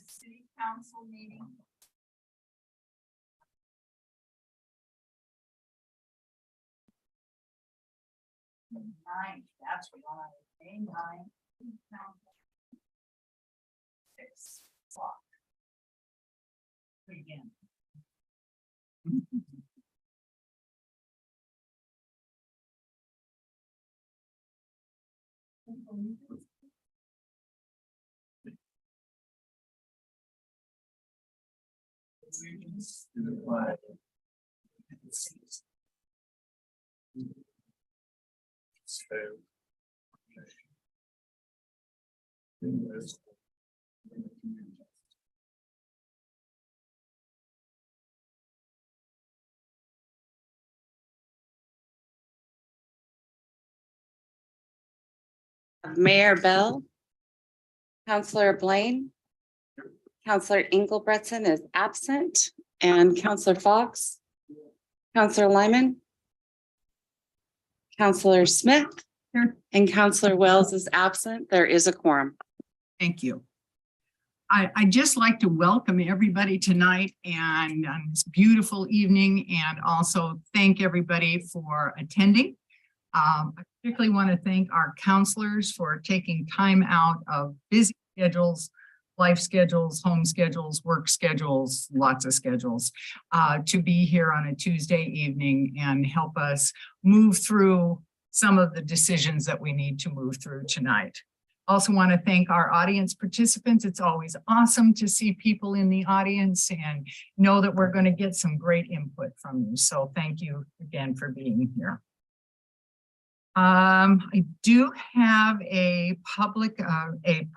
city council meeting. Nine, that's right, May 9th. 6 o'clock. Begin. Allegiance to the flag of the United States. Mayor Bell, Councillor Blaine, Councillor Engelbretson is absent, and Councillor Fox, Councillor Lyman, Councillor Smith, and Councillor Wells is absent. There is a quorum. Thank you. I'd just like to welcome everybody tonight and on this beautiful evening, and also thank everybody for attending. I particularly want to thank our counselors for taking time out of busy schedules, life schedules, home schedules, work schedules, lots of schedules, to be here on a Tuesday evening and help us move through some of the decisions that we need to move through tonight. Also want to thank our audience participants. It's always awesome to see people in the audience and know that we're going to get some great input from you. So thank you again for being here. I do have a public, going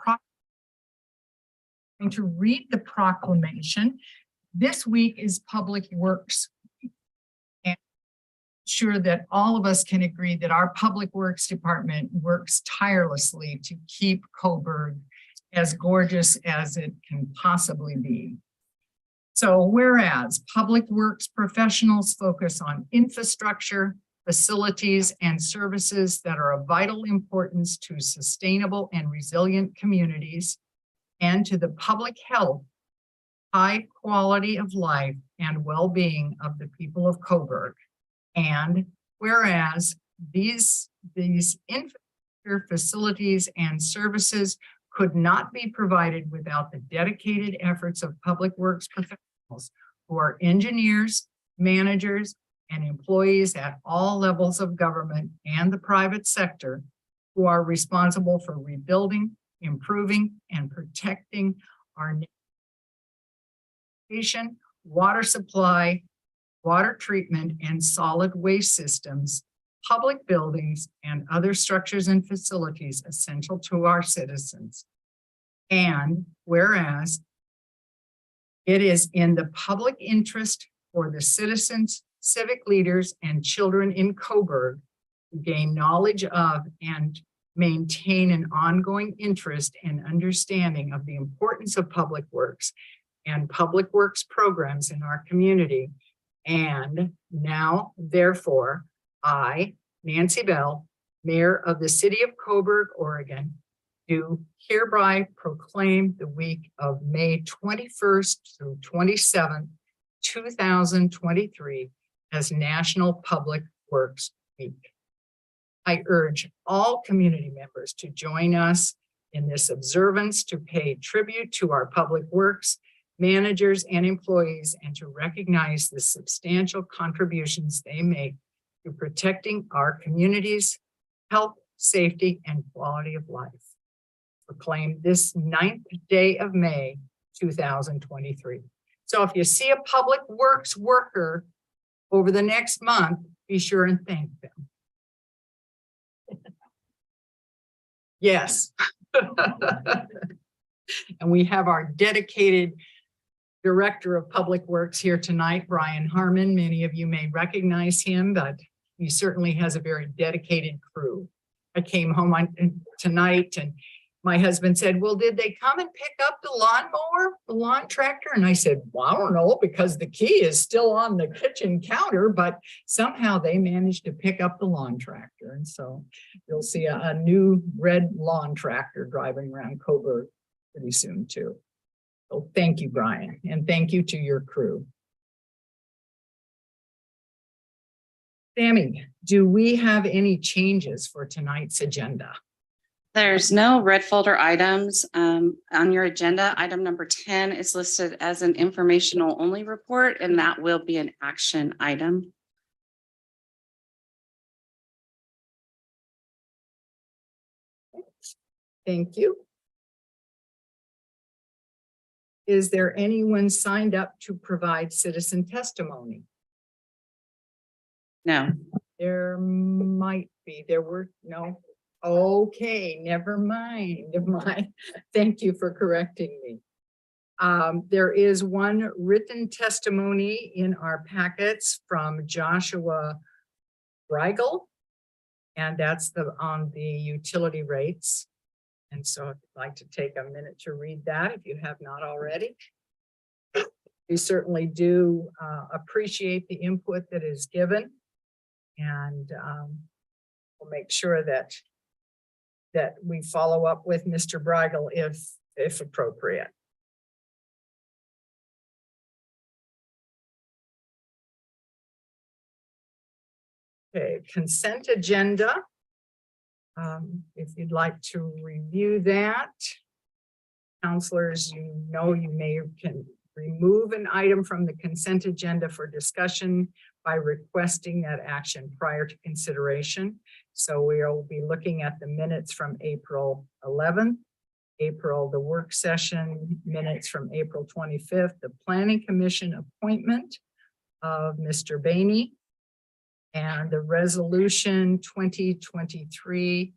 to read the proclamation. This week is Public Works Week, and I'm sure that all of us can agree that our Public Works Department works tirelessly to keep Coburg as gorgeous as it can possibly be. So whereas Public Works professionals focus on infrastructure, facilities, and services that are of vital importance to sustainable and resilient communities and to the public health, high quality of life, and well-being of the people of Coburg. And whereas these infrastructure, facilities, and services could not be provided without the dedicated efforts of Public Works professionals who are engineers, managers, and employees at all levels of government and the private sector who are responsible for rebuilding, improving, and protecting our nation, water supply, water treatment, and solid waste systems, public buildings, and other structures and facilities essential to our citizens. And whereas it is in the public interest for the citizens, civic leaders, and children in Coburg to gain knowledge of and maintain an ongoing interest and understanding of the importance of public works and public works programs in our community. And now, therefore, I, Nancy Bell, Mayor of the City of Coburg, Oregon, do hereby proclaim the week of May 21st through 27th, 2023 as National Public Works Week. I urge all community members to join us in this observance to pay tribute to our public works managers and employees and to recognize the substantial contributions they make to protecting our communities' health, safety, and quality of life. Proclaim this 9th day of May, 2023. So if you see a public works worker over the next month, be sure and thank them. Yes. And we have our dedicated Director of Public Works here tonight, Brian Harmon. Many of you may recognize him, but he certainly has a very dedicated crew. I came home tonight and my husband said, well, did they come and pick up the lawnmower, the lawn tractor? And I said, well, I don't know, because the key is still on the kitchen counter, but somehow they managed to pick up the lawn tractor. And so you'll see a new red lawn tractor driving around Coburg pretty soon too. So thank you, Brian, and thank you to your crew. Sammy, do we have any changes for tonight's agenda? There's no red folder items on your agenda. Item number 10 is listed as an informational only report, and that will be an action item. Thank you. Is there anyone signed up to provide citizen testimony? No. There might be, there were, no. Okay, never mind, never mind. Thank you for correcting me. There is one written testimony in our packets from Joshua Reigel, and that's on the utility rates. And so I'd like to take a minute to read that if you have not already. We certainly do appreciate the input that is given, and we'll make sure that we follow up with Mr. Breigel if appropriate. Okay, consent agenda. If you'd like to review that, counselors, you can remove an item from the consent agenda for discussion by requesting that action prior to consideration. So we will be looking at the minutes from April 11th, the work session minutes from April 25th, the Planning Commission appointment of Mr. Bainey, and the resolution 2023-07.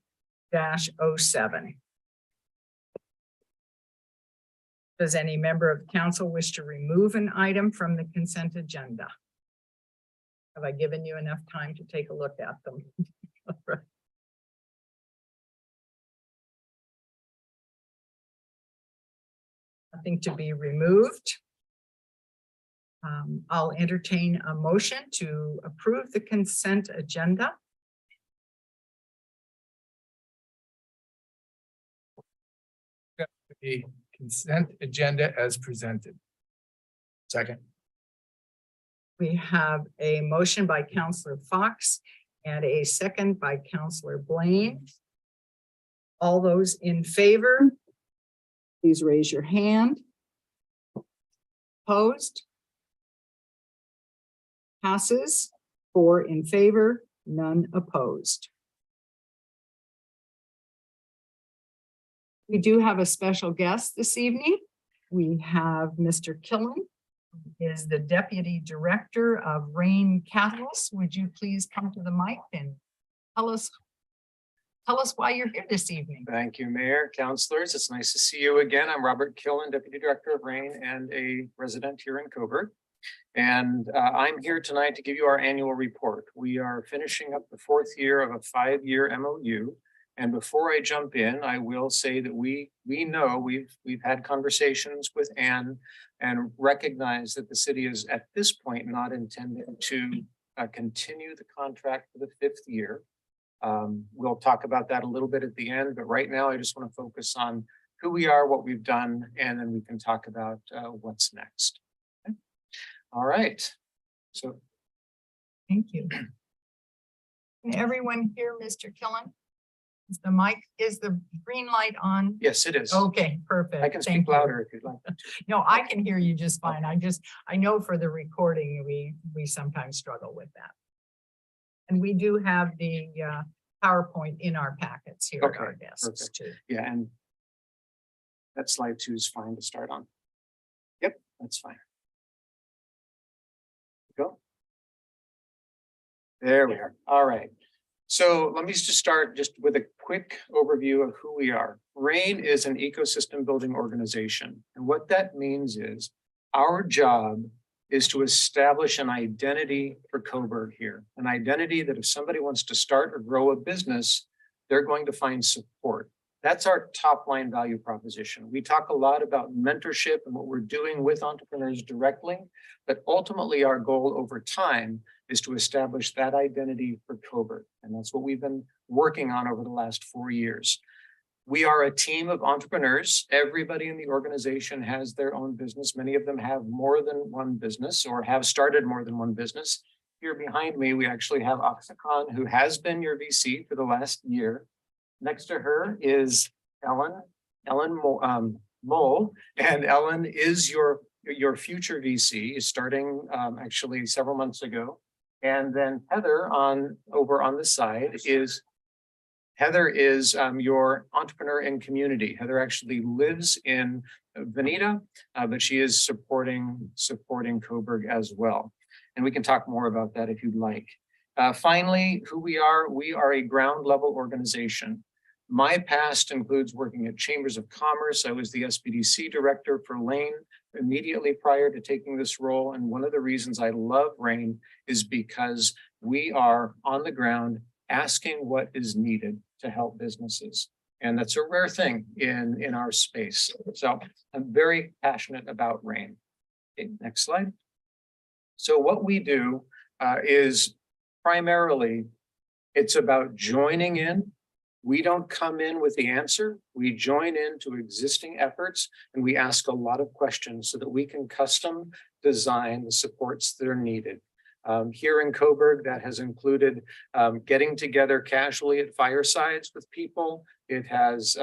Does any member of council wish to remove an item from the consent agenda? Have I given you enough time to take a look at them? Nothing to be removed. I'll entertain a motion to approve the consent agenda. The consent agenda as presented. Second. We have a motion by Councillor Fox and a second by Councillor Blaine. All those in favor, please raise your hand. Opposed? Passes. 4 in favor, none opposed. We do have a special guest this evening. We have Mr. Killen, who is the Deputy Director of Rain Catalyst. Would you please come to the mic and tell us why you're here this evening? Thank you, Mayor, councilors. It's nice to see you again. I'm Robert Killen, Deputy Director of Rain and a resident here in Coburg. And I'm here tonight to give you our annual report. We are finishing up the 4th year of a 5-year MOU. And before I jump in, I will say that we know we've had conversations with Ann and recognize that the city is at this point not intending to continue the contract for the 5th year. We'll talk about that a little bit at the end, but right now I just want to focus on who we are, what we've done, and then we can talk about what's next. Okay. All right. So thank you. Can everyone hear Mr. Killen? Is the mic, is the green light on? yes, it is. Okay, perfect. I can Thank speak you. louder if you'd like. No, I can hear you just fine. I know for the recording, we sometimes struggle with that. And we do have the PowerPoint in our packets here at our Okay, desks perfect. too. Yeah, and that slide 2 is fine to start on. Yep, that's fine. Go. There we are. All right. So let me just start just with a quick overview of who we are. RAIN is an ecosystem building organization. And what that means is our job is to establish an identity for Coburg here, an identity that if somebody wants to start or grow a business, they're going to find support. That's our top line value proposition. We talk a lot about mentorship and what we're doing with entrepreneurs directly, but ultimately our goal over time is to establish that identity for Coburg. And that's what we've been working on over the last 4 years. We are a team of entrepreneurs. Everybody in the organization has their own business. Many of them have more than one business or have started more than one business. Here behind me, we actually have Aksa Khan, who has been your VC for the last year. Next to her is Ellen Mole, and Ellen is your future VC, starting actually several months ago. And then Heather over on the side is your entrepreneur in community. Heather actually lives in Veneta, but she is supporting Coburg as well. And we can talk more about that if you'd like. Finally, who we are a ground level organization. My past includes working at Chambers of Commerce. I was the SBDC director for Lane immediately prior to taking this role. And one of the reasons I love RAIN is because we are on the ground asking what is needed to help businesses. And that's a rare thing in our space. So I'm very passionate about RAIN. Okay, next slide. So what we do is primarily, it's about joining in. We don't come in with the answer. We join into existing efforts and we ask a lot of questions so that we can custom design the supports that are needed. Here in Coburg, that has included getting together casually at firesides with people. It has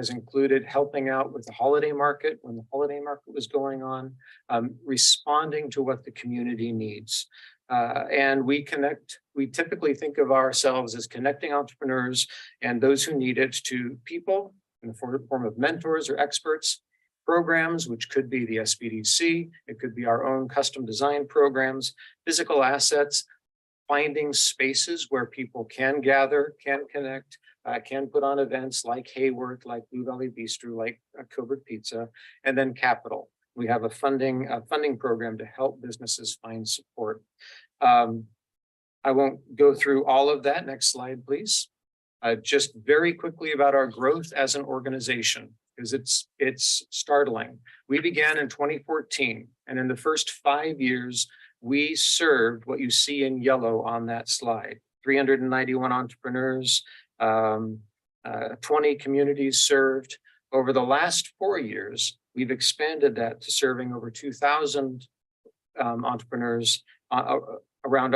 included helping out with the holiday market when the holiday market was going on, responding to what the community needs. And we typically think of ourselves as connecting entrepreneurs and those who need it to people in the form of mentors or experts, programs, which could be the SBDC, it could be our own custom design programs, physical assets, finding spaces where people can gather, can connect, can put on events like Hayward, like Blue Valley Bistro, like Coburg Pizza, and then capital. We have a funding program to help businesses find support. I won't go through all of that. Next slide, please. Just very quickly about our growth as an organization, because it's startling. We began in 2014, and in the first 5 years, we served what you see in yellow on that slide, 391 entrepreneurs, 20 communities served. Over the last 4 years, we've expanded that to serving over 2,000 entrepreneurs around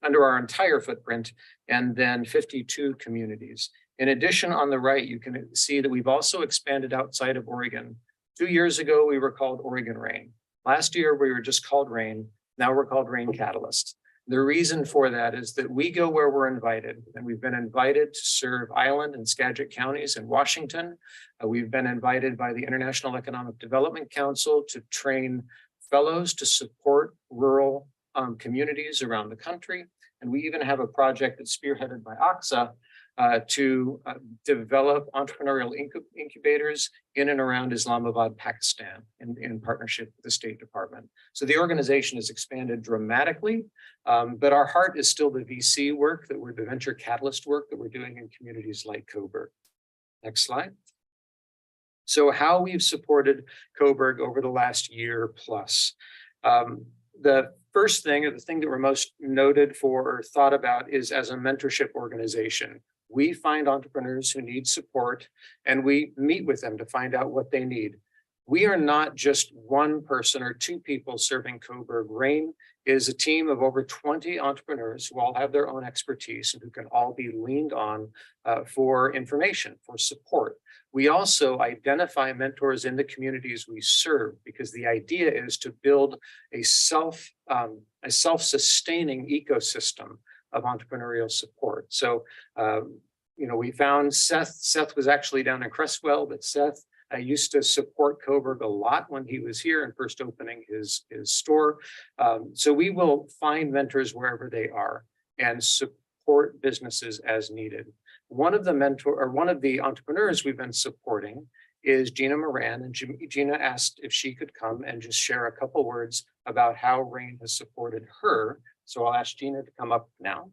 under our entire footprint, and then 52 communities. In addition, on the right, you can see that we've also expanded outside of Oregon. 2 years ago, we were called Oregon RAIN. Last year, we were just called RAIN. Now we're called RAIN Catalyst. The reason for that is that we go where we're invited, and we've been invited to serve Island and Skagit counties in Washington. We've been invited by the International Economic Development Council to train fellows to support rural communities around the country. And we even have a project that's spearheaded by Aksa to develop entrepreneurial incubators in and around Islamabad, Pakistan, in partnership with the State Department. So the organization has expanded dramatically, but our heart is still the VC work, the venture catalyst work that we're doing in communities like Coburg. Next slide. So how we've supported Coburg over the last year plus. The first thing, or the thing that we're most noted for or thought about, is as a mentorship organization. We find entrepreneurs who need support and we meet with them to find out what they need. We are not just one person or two people serving Coburg. RAIN is a team of over 20 entrepreneurs who all have their own expertise and who can all be leaned on for information, for support. We also identify mentors in the communities we serve, because the idea is to build a self-sustaining ecosystem of entrepreneurial support. So, we found Seth. Seth was actually down in Crestwell, but Seth used to support Coburg a lot when he was here and first opening his store. So we will find mentors wherever they are and support businesses as needed. One of the entrepreneurs we've been supporting is Gina Moran, and Gina asked if she could come and just share a couple words about how RAIN has supported her. So I'll ask Gina to come up now.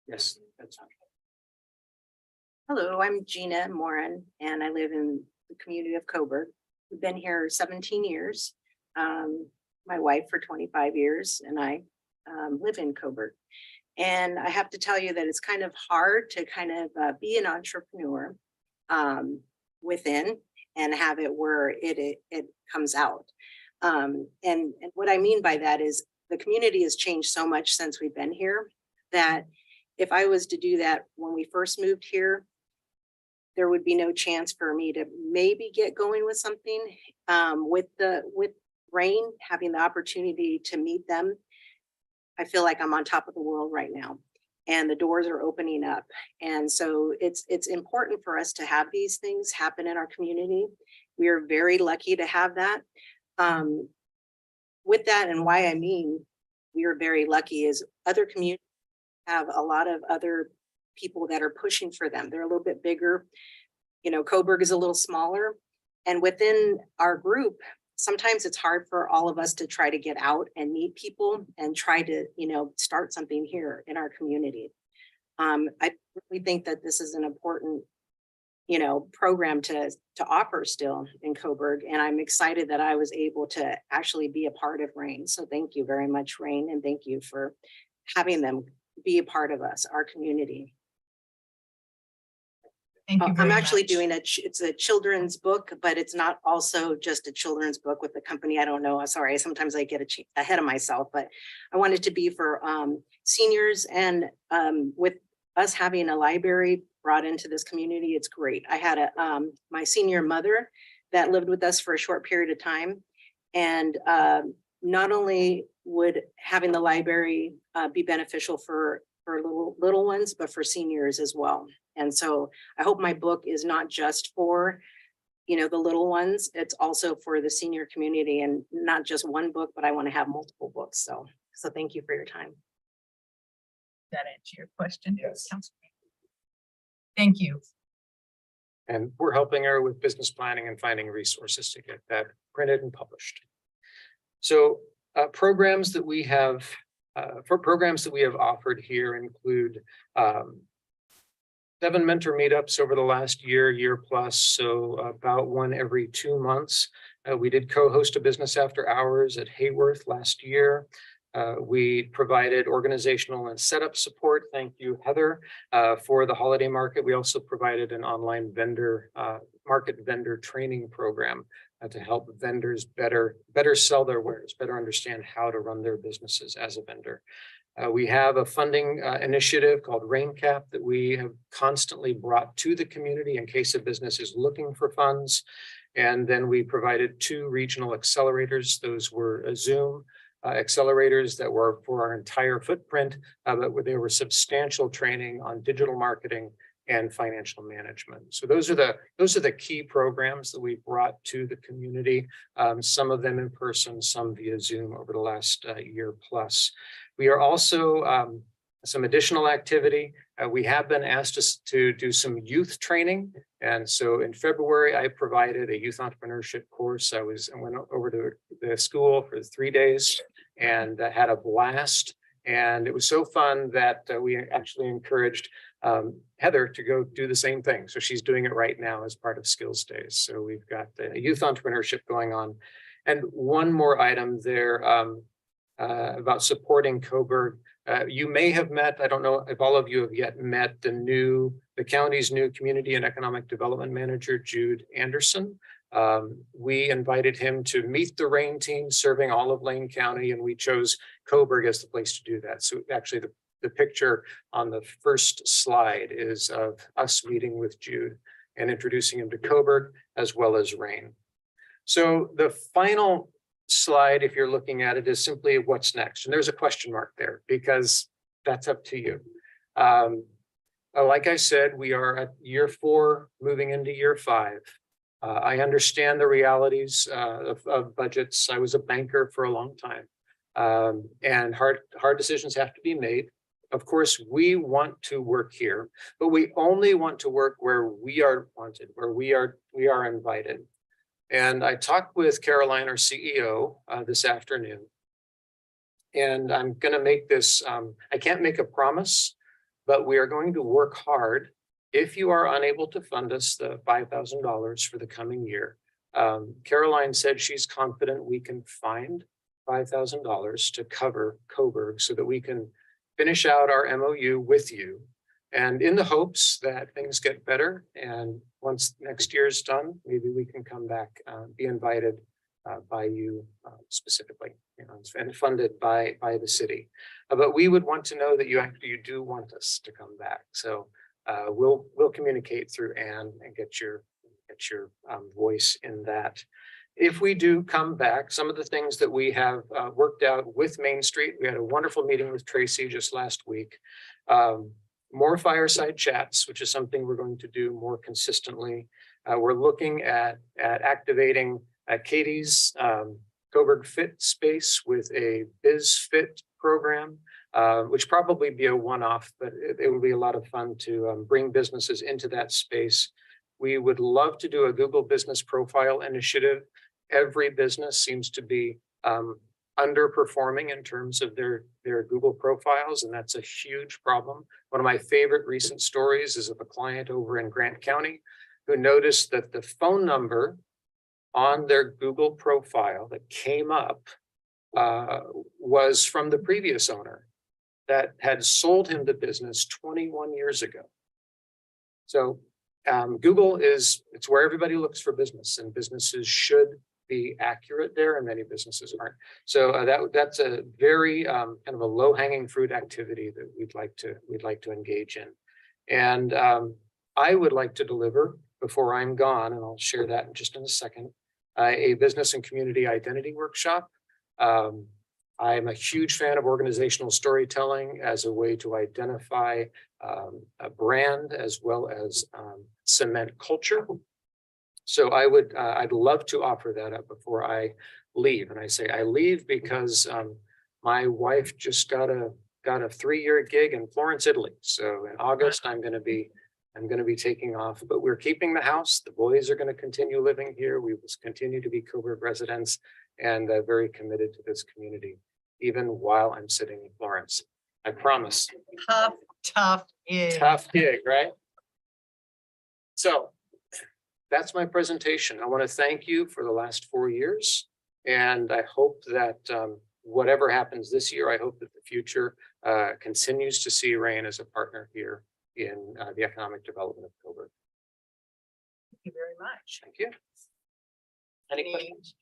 Yes, that's fine. Hello, I'm Gina Moran, and I live in the community of Coburg. We've been here 17 years. My wife for 25 years, and I live in Coburg. And I have to tell you that it's kind of hard to kind of be an entrepreneur within and have it where it comes out. And what I mean by that is the community has changed so much since we've been here that if I was to do that when we first moved here, there would be no chance for me to maybe get going with something. With Rain, having the opportunity to meet them, I feel like I'm on top of the world right now, and the doors are opening up. And so it's important for us to have these things happen in our community. We are very lucky to have that. With that, and why I mean we are very lucky is other communities have a lot of other people that are pushing for them. They're a little bit bigger. You know, Coburg is a little smaller. And within our group, sometimes it's hard for all of us to try to get out and meet people and try to, you know, start something here in our community. I really think that this is an important, you know, program to offer still in Coburg. And I'm excited that I was able to actually be a part of Rain. So thank you very much, Rain. And thank you for having them be a part of us, our community. Thank you very I'm actually much. doing it's a children's book, but it's not also just a children's book with the company. I don't know. Sorry, sometimes I get ahead of myself, but I want it to be for seniors, and with us having a library brought into this community, it's great. I had my senior mother that lived with us for a short period of time, and not only would having the library be beneficial for little ones, but for seniors as well. And so I hope my book is not just for, you know, the little ones, it's also for the senior community, and not just one book, but I want to have multiple books. So thank you for your time. That answer your question? Yes. Councilman? Thank you. And we're helping her with business planning and finding resources to get that printed and published. So programs that we have offered here include 7 mentor meetups over the last year plus, so about one every 2 months. We did co-host a business after hours at Hayworth last year. We provided organizational and setup support. Thank you, Heather, for the holiday market. We also provided an online market vendor training program to help vendors better sell their wares, better understand how to run their businesses as a vendor. We have a funding initiative called RainCap that we have constantly brought to the community in case a business is looking for funds. And then we provided 2 regional accelerators. Those were Zoom accelerators that were for our entire footprint, but they were substantial training on digital marketing and financial management. So those are the key programs that we brought to the community. Some of them in person, some via Zoom over the last year plus. We are also some additional activity. We have been asked to do some youth training. And so in February, I provided a youth entrepreneurship course. I went over to the school for 3 days and had a blast. And it was so fun that we actually encouraged Heather to go do the same thing. So she's doing it right now as part of Skills Days. So we've got the youth entrepreneurship going on. And one more item there about supporting Coburg. You may have met, I don't know if all of you have yet met the county's new Community and Economic Development Manager, Jude Anderson. We invited him to meet the Rain team serving all of Lane County, and we chose Coburg as the place to do that. So actually the picture on the first slide is of us meeting with Jude and introducing him to Coburg as well as Rain. So the final slide, if you're looking at it, is simply what's next. And there's a question mark there because that's up to you. Like I said, we are at year 4, moving into year 5. I understand the realities of budgets. I was a banker for a long time, and hard decisions have to be made. Of course, we want to work here, but we only want to work where we are wanted, where we are invited. And I talked with Caroline, our CEO, this afternoon, and I'm going to make this. I can't make a promise, but we are going to work hard. If you are unable to fund us the $5,000 for the coming year, Caroline said she's confident we can find $5,000 to cover Coburg so that we can finish out our MOU with you. And in the hopes that things get better, and once next year's done, maybe we can come back, be invited by you specifically, and funded by the city. But we would want to know that you do want us to come back. So we'll communicate through Anne and get your voice in that. If we do come back, some of the things that we have worked out with Main Street, we had a wonderful meeting with Tracy just last week. More fireside chats, which is something we're going to do more consistently. We're looking at activating Katie's Coburg Fit space with a BizFit program, which probably be a one-off, but it will be a lot of fun to bring businesses into that space. We would love to do a Google Business Profile initiative. Every business seems to be underperforming in terms of their Google profiles, and that's a huge problem. One of my favorite recent stories is of a client over in Grant County who noticed that the phone number on their Google profile that came up was from the previous owner that had sold him the business 21 years ago. So Google it's where everybody looks for business, and businesses should be accurate there, and many businesses aren't. So that's a very kind of a low-hanging fruit activity that we'd like to engage in. And I would like to deliver before I'm gone, and I'll share that in a second, a business and community identity workshop. I'm a huge fan of organizational storytelling as a way to identify a brand as well as cement culture. So I'd love to offer that up before I leave. And I say I leave because my wife just got a 3-year gig in Florence, Italy. So in August, I'm going to be taking off, but we're keeping the house. The boys are going to continue living here. We will continue to be Coburg residents, and very committed to this community, even while I'm sitting in Florence. I promise. Tough gig. Tough gig, right? So that's my presentation. I want to thank you for the last 4 years. And I hope that whatever happens this year, I hope that the future continues to see Rain as a partner here in the economic development of Coburg. Thank you very much. Thank you. Any Any questions?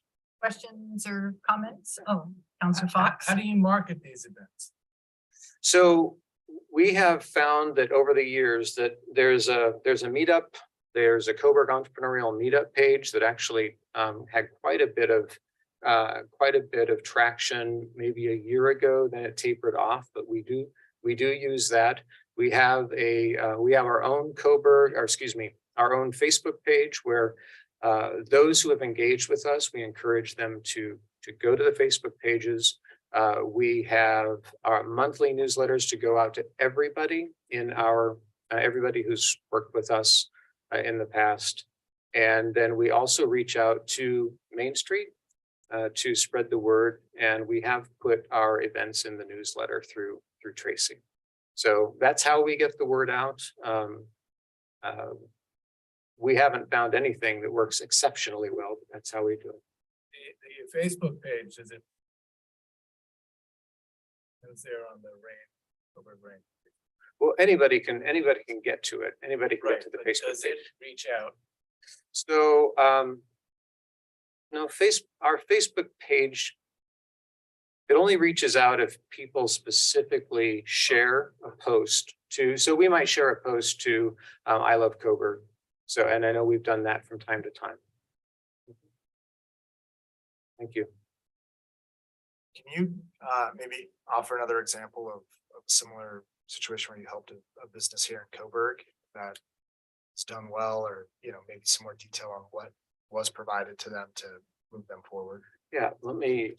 questions or comments? Oh, Councilor Fox. How do you market these events? So we have found that over the years that there's a meetup, there's a Coburg entrepreneurial meetup page that actually had quite a bit of traction maybe a year ago. Then it tapered off, but we do use that. We have our own our own Facebook page where those who have engaged with us, we encourage them to go to the Facebook pages. We have our monthly newsletters to go out to everybody in our everybody who's worked with us in the past. And then we also reach out to Main Street to spread the word. And we have put our events in the newsletter through Tracy. So that's how we get the word out. We haven't found anything that works exceptionally well, but that's how we do it. Your Facebook page, is it? Is there on the Coburg Rain? Well, anybody can get to it. Anybody can get to the but Facebook does it page. reach out? So no, our Facebook page, it only reaches out if people specifically share a post to, so we might share a post to I Love Coburg. So, and I know we've done that from time to time. Thank you. Can you maybe offer another example of a similar situation where you helped a business here in Coburg that it's done well, or maybe some more detail on what was provided to them to move them forward? Yeah, let me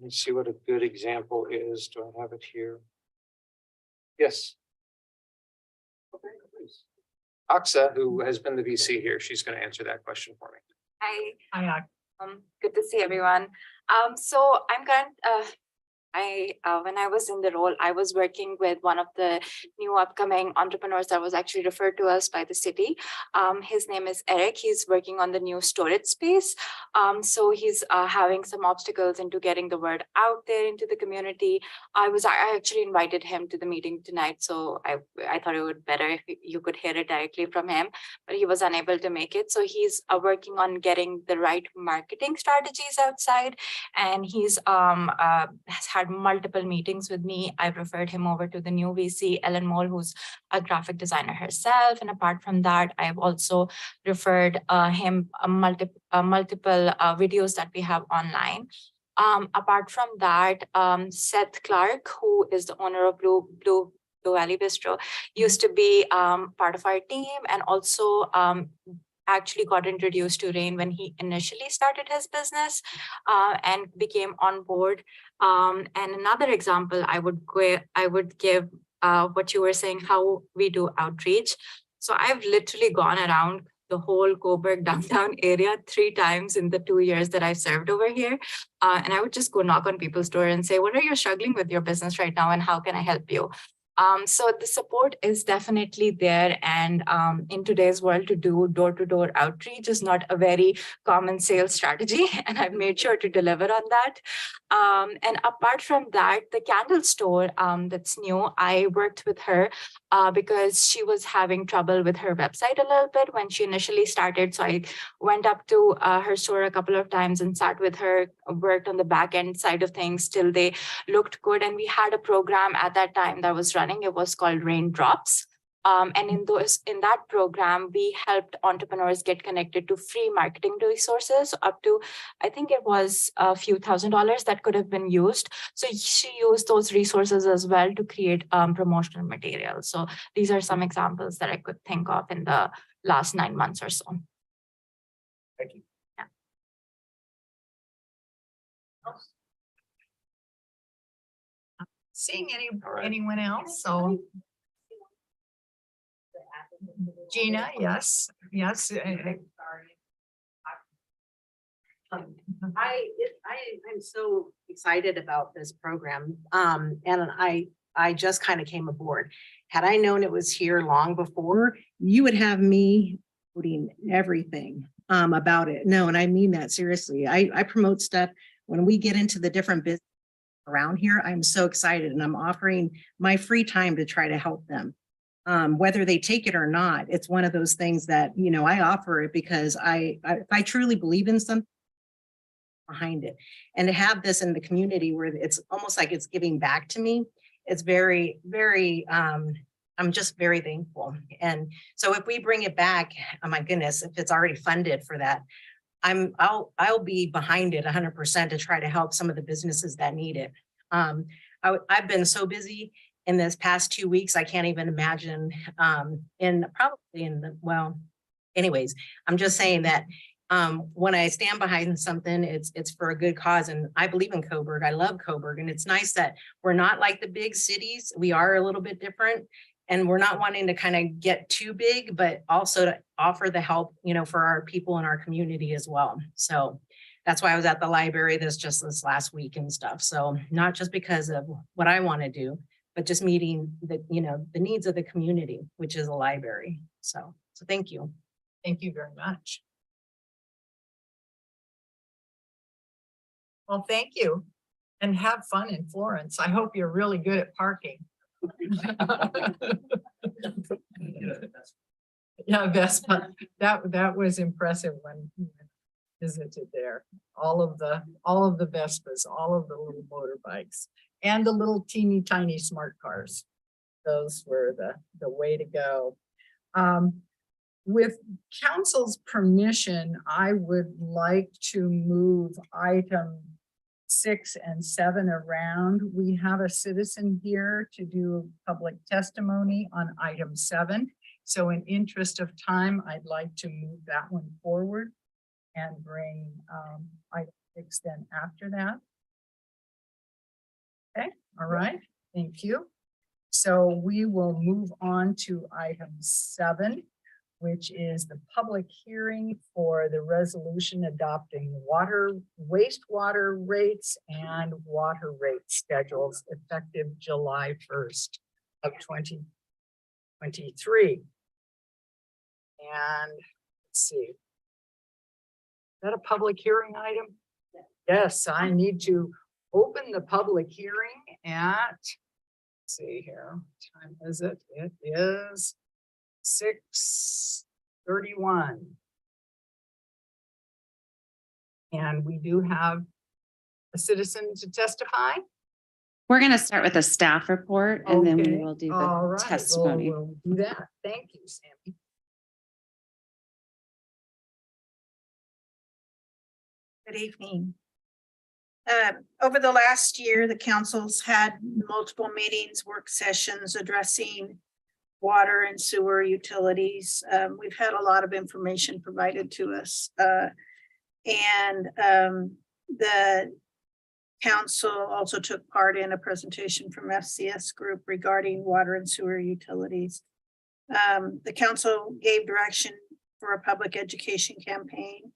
see what a good example is. Do I have it here? Yes. Okay, please. Aksa, who has been the VC here, she's going to answer that question for me. Hi, Hi, good to see everyone. So I'm When I was in the role, I was working with one of the new upcoming entrepreneurs that was actually referred to us by the city. His name is Eric. He's working on the new storage space. So he's having some obstacles into getting the word out there into the community. I actually invited him to the meeting tonight, so I thought it would be better if you could hear it directly from him, but he was unable to make it. So he's working on getting the right marketing strategies outside, and he's has had multiple meetings with me. I've referred him over to the new VC, Ellen Mole, who's a graphic designer herself. And apart from that, I've also referred him multiple videos that we have online. Apart from that, Seth Clark, who is the owner of Blue Valley Bistro, used to be part of our team, and also actually got introduced to Rain when he initially started his business and became on board. And another example I would give what you were saying, how we do outreach. So I've literally gone around the whole Coburg downtown area 3 times in the 2 years that I served over here. And I would just go knock on people's door and say, what are you struggling with your business right now, and how can I help you? So the support is definitely there, and in today's world, to do door-to-door outreach is not a very common sales strategy, and I've made sure to deliver on that. And apart from that, the candle store that's new, I worked with her because she was having trouble with her website a little bit when she initially started. So I went up to her store a couple of times and sat with her, worked on the back end side of things till they looked good. And we had a program at that time that was running. It was called Raindrops. And in that program, we helped entrepreneurs get connected to free marketing resources up to, I think it was a few $1,000s that could have been used. So she used those resources as well to create promotional material. So these are some examples that I could think of in the last 9 months or so. Thank you. Seeing All right. anyone else? So Gina, yes, yes. I'm so excited about this program. And I just kind of came aboard. Had I known it was here long before, you would have me putting everything about it. No, and I mean that seriously. I promote stuff when we get into the different business around here. I'm so excited, and I'm offering my free time to try to help them. Whether they take it or not, it's one of those things that, you know, I offer it because I truly believe in something behind it. And to have this in the community where it's almost like it's giving back to me, it's very, very, I'm just very thankful. And so if we bring it back, oh my goodness, if it's already funded for that, I'll be behind it 100% to try to help some of the businesses that need it. I've been so busy in this past 2 weeks, I can't even imagine anyways, I'm just saying that when I stand behind something, it's for a good cause. And I believe in Coburg. I love Coburg. And it's nice that we're not like the big cities. We are a little bit different. And we're not wanting to kind of get too big, but also to offer the help, you know, for our people in our community as well. So that's why I was at the library this last week and stuff. So not just because of what I want to do, but just meeting the, you know, the needs of the community, which is a library. So thank you. Thank you very much. Well, thank you, and have fun in Florence. I hope you're really good at parking. Yeah, Vespa, that was impressive when we visited there. All of the Vespas, all of the little motorbikes, and the little teeny tiny smart cars. Those were the way to go. With council's permission, I would like to move item 6 and 7 around. We have a citizen here to do public testimony on item 7. So in interest of time, I'd like to move that one forward and bring item 6 then after that. Okay, all right, thank you. So we will move on to item 7, which is the public hearing for the resolution adopting water, wastewater rates and water rate schedules effective July 1st of 2023. And let's see. Is that a public hearing item? Yes, I need to open the public hearing at, let's see here, what time is it? It is 6:31. And we do have a citizen to testify. We're going to start with a staff report and then we Okay, will do all the right, testimony. We'll do that. Thank you, Sammy. Good evening. Over the last year, the council's had multiple meetings, work sessions addressing water and sewer utilities. We've had a lot of information provided to us. The council also took part in a presentation from FCS Group regarding water and sewer utilities. The council gave direction for a public education campaign.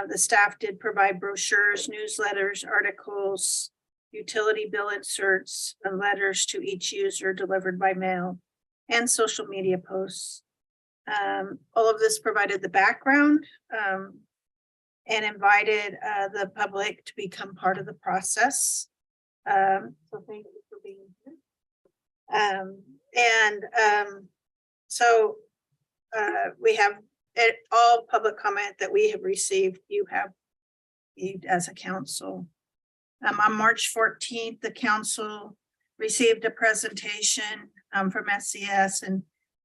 The staff did provide brochures, newsletters, articles, utility bill inserts, and letters to each user delivered by mail, and social media posts. All of this provided the background and invited the public to become part of the process. So thank you for being here. We have all public comment that we have received, you have received as a council. On March 14th, the council received a presentation from FCS, and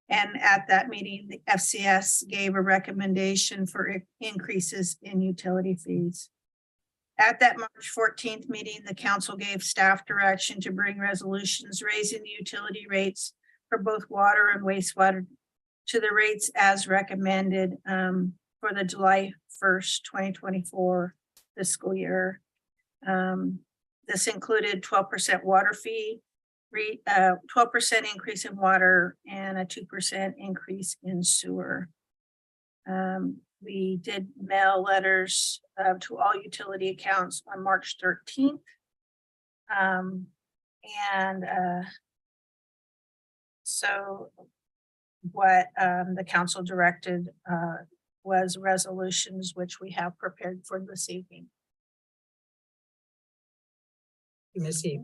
at that meeting, the FCS gave a recommendation for increases in utility fees. At that March 14th meeting, the council gave staff direction to bring resolutions raising the utility rates for both water and wastewater to the rates as recommended for the July 1st, 2024 fiscal year. This included 12% water fee, 12% increase in water, and a 2% increase in sewer. We did mail letters to all utility accounts on March 13th. So what the council directed was resolutions which we have prepared for this evening. Ms. Heath,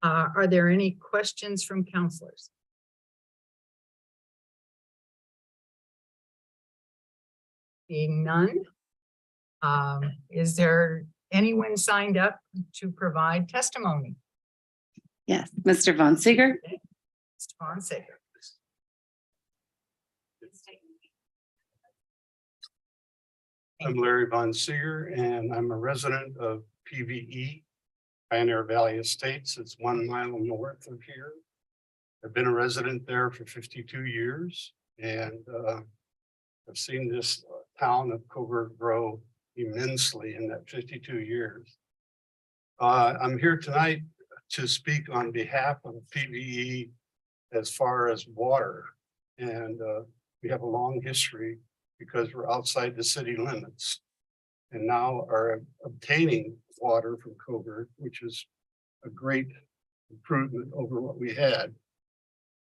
are there any questions from counselors? Being none, is there anyone signed up to provide testimony? Yes, Mr. Von Seeger. Mr. Fonseca. I'm Larry Von Seeger, and I'm a resident of PVE, Pioneer Valley Estates. It's 1 mile north of here. I've been a resident there for 52 years, and I've seen this town of Coburg grow immensely in that 52 years. I'm here tonight to speak on behalf of PVE as far as water, and we have a long history because we're outside the city limits and now are obtaining water from Coburg, which is a great improvement over what we had.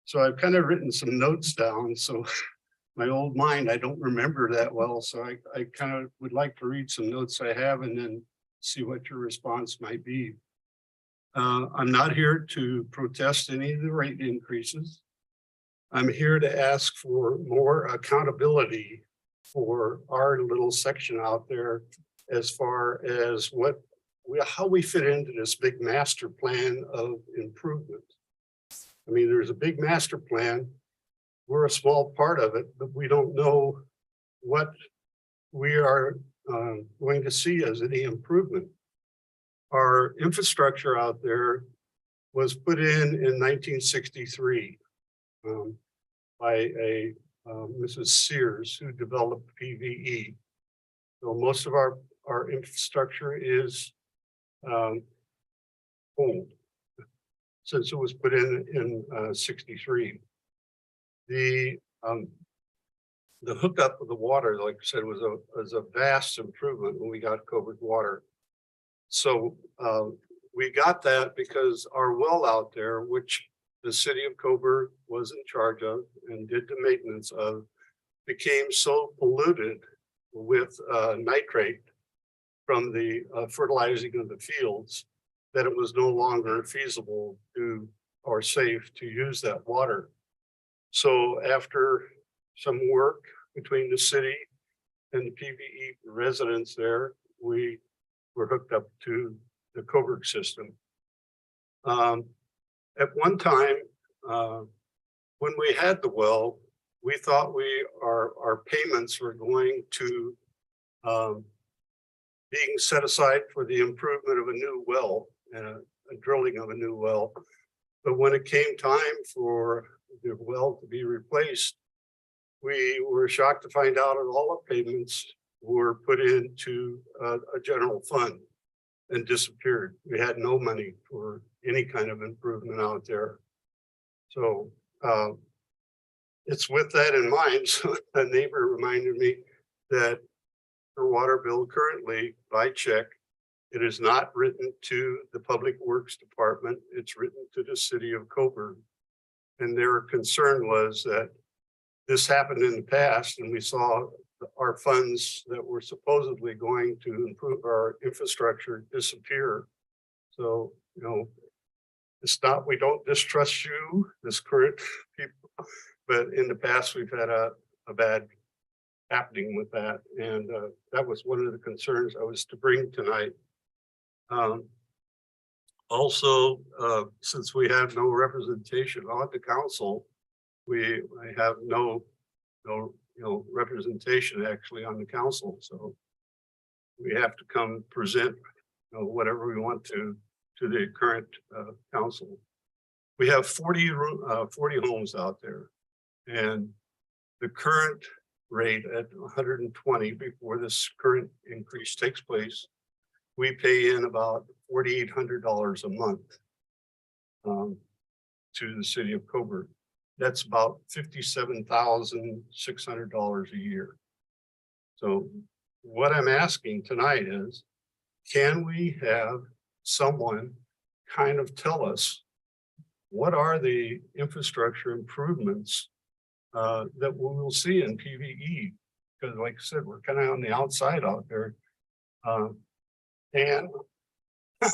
So I've kind of written some notes down. So my old mind, I don't remember that well. So I kind of would like to read some notes I have and then see what your response might be. I'm not here to protest any of the rate increases. I'm here to ask for more accountability for our little section out there as far as how we fit into this big master plan of improvement. I mean, there's a big master plan. We're a small part of it, but we don't know what we are going to see as any improvement. Our infrastructure out there was put in 1963 by a Mrs. Sears, who developed PVE. So most of our infrastructure is old, since it was put in 63. The the hookup of the water, like I said, was a vast improvement when we got Coburg water. So we got that because our well out there, which the city of Coburg was in charge of and did the maintenance of, became so polluted with nitrate from the fertilizing of the fields that it was no longer feasible to or safe to use that water. So after some work between the city and the PVE residents there, we were hooked up to the Coburg system. At one time, when we had the well, we thought our payments were going to being set aside for the improvement of a new well and a drilling of a new well. But when it came time for the well to be replaced, we were shocked to find out that all the payments were put into a general fund and disappeared. We had no money for any kind of improvement out there. So it's with that in mind. So a neighbor reminded me that her water bill currently, by check, it is not written to the Public Works Department. It's written to the city of Coburg. And their concern was that this happened in the past, and we saw our funds that were supposedly going to improve our infrastructure disappear. So, you know, it's not, we don't distrust you, this current people, but in the past, we've had a bad happening with that. And that was one of the concerns I was to bring tonight. Also, since we have no representation on the council, I have no representation actually on the council. So we have to come present whatever we want to the current council. We have 40 homes out there, and the current rate at 120 before this current increase takes place, we pay in about $4,800 a month to the city of Coburg. That's about $57,600 a year. So what I'm asking tonight is, can we have someone kind of tell us what are the infrastructure improvements that we will see in PVE? Because like I said, we're kind of on the outside out there. And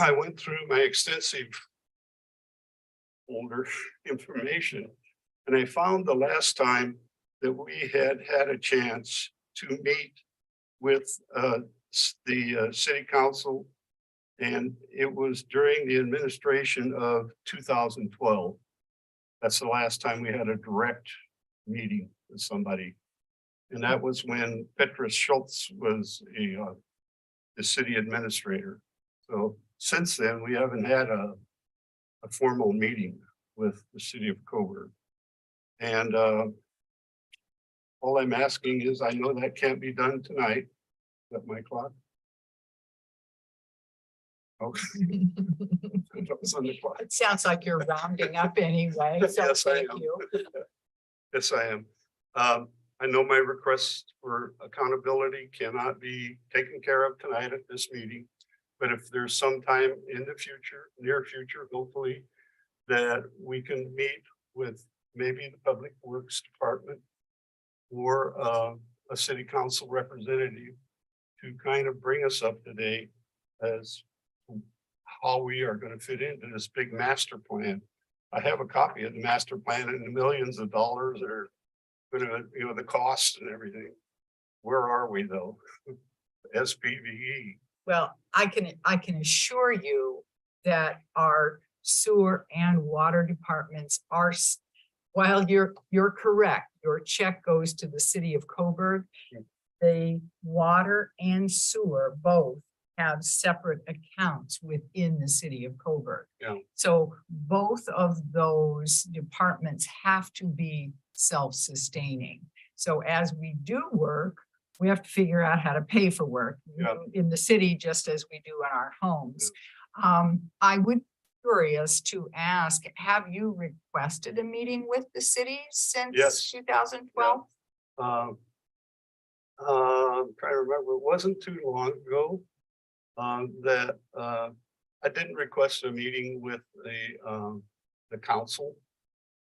I went through my extensive folder information, and I found the last time that we had a chance to meet with the city council, and it was during the administration of 2012. That's the last time we had a direct meeting with somebody. And that was when Petrus Schultz was the city administrator. So since then, we haven't had a formal meeting with the city of Coburg. And all I'm asking is, I know that can't be done tonight. Is that my clock? Okay. That was on the clock. It sounds like you're rounding up anyway, so Yes, I thank am. you. Yes, I am. I know my request for accountability cannot be taken care of tonight at this meeting. But if there's some time in the future, near future, hopefully, that we can meet with maybe the Public Works Department or a city council representative to kind of bring us up to date as how we are going to fit into this big master plan. I have a copy of the master plan and the millions of dollars that are going to, the cost and everything. Where are we though? SPVE. Well, I can assure you that our sewer and water departments are, while you're correct, your check goes to the city of Coburg. The water and sewer both have separate accounts within the city of Coburg. Yeah. So both of those departments have to be self-sustaining. So as we do work, we have to figure out how to pay for work in the city, just as we do in our homes. I would be curious to ask, have you requested a meeting with the city since Yes. 2012? I'm trying to remember, it wasn't too long ago. That, I didn't request a meeting with the council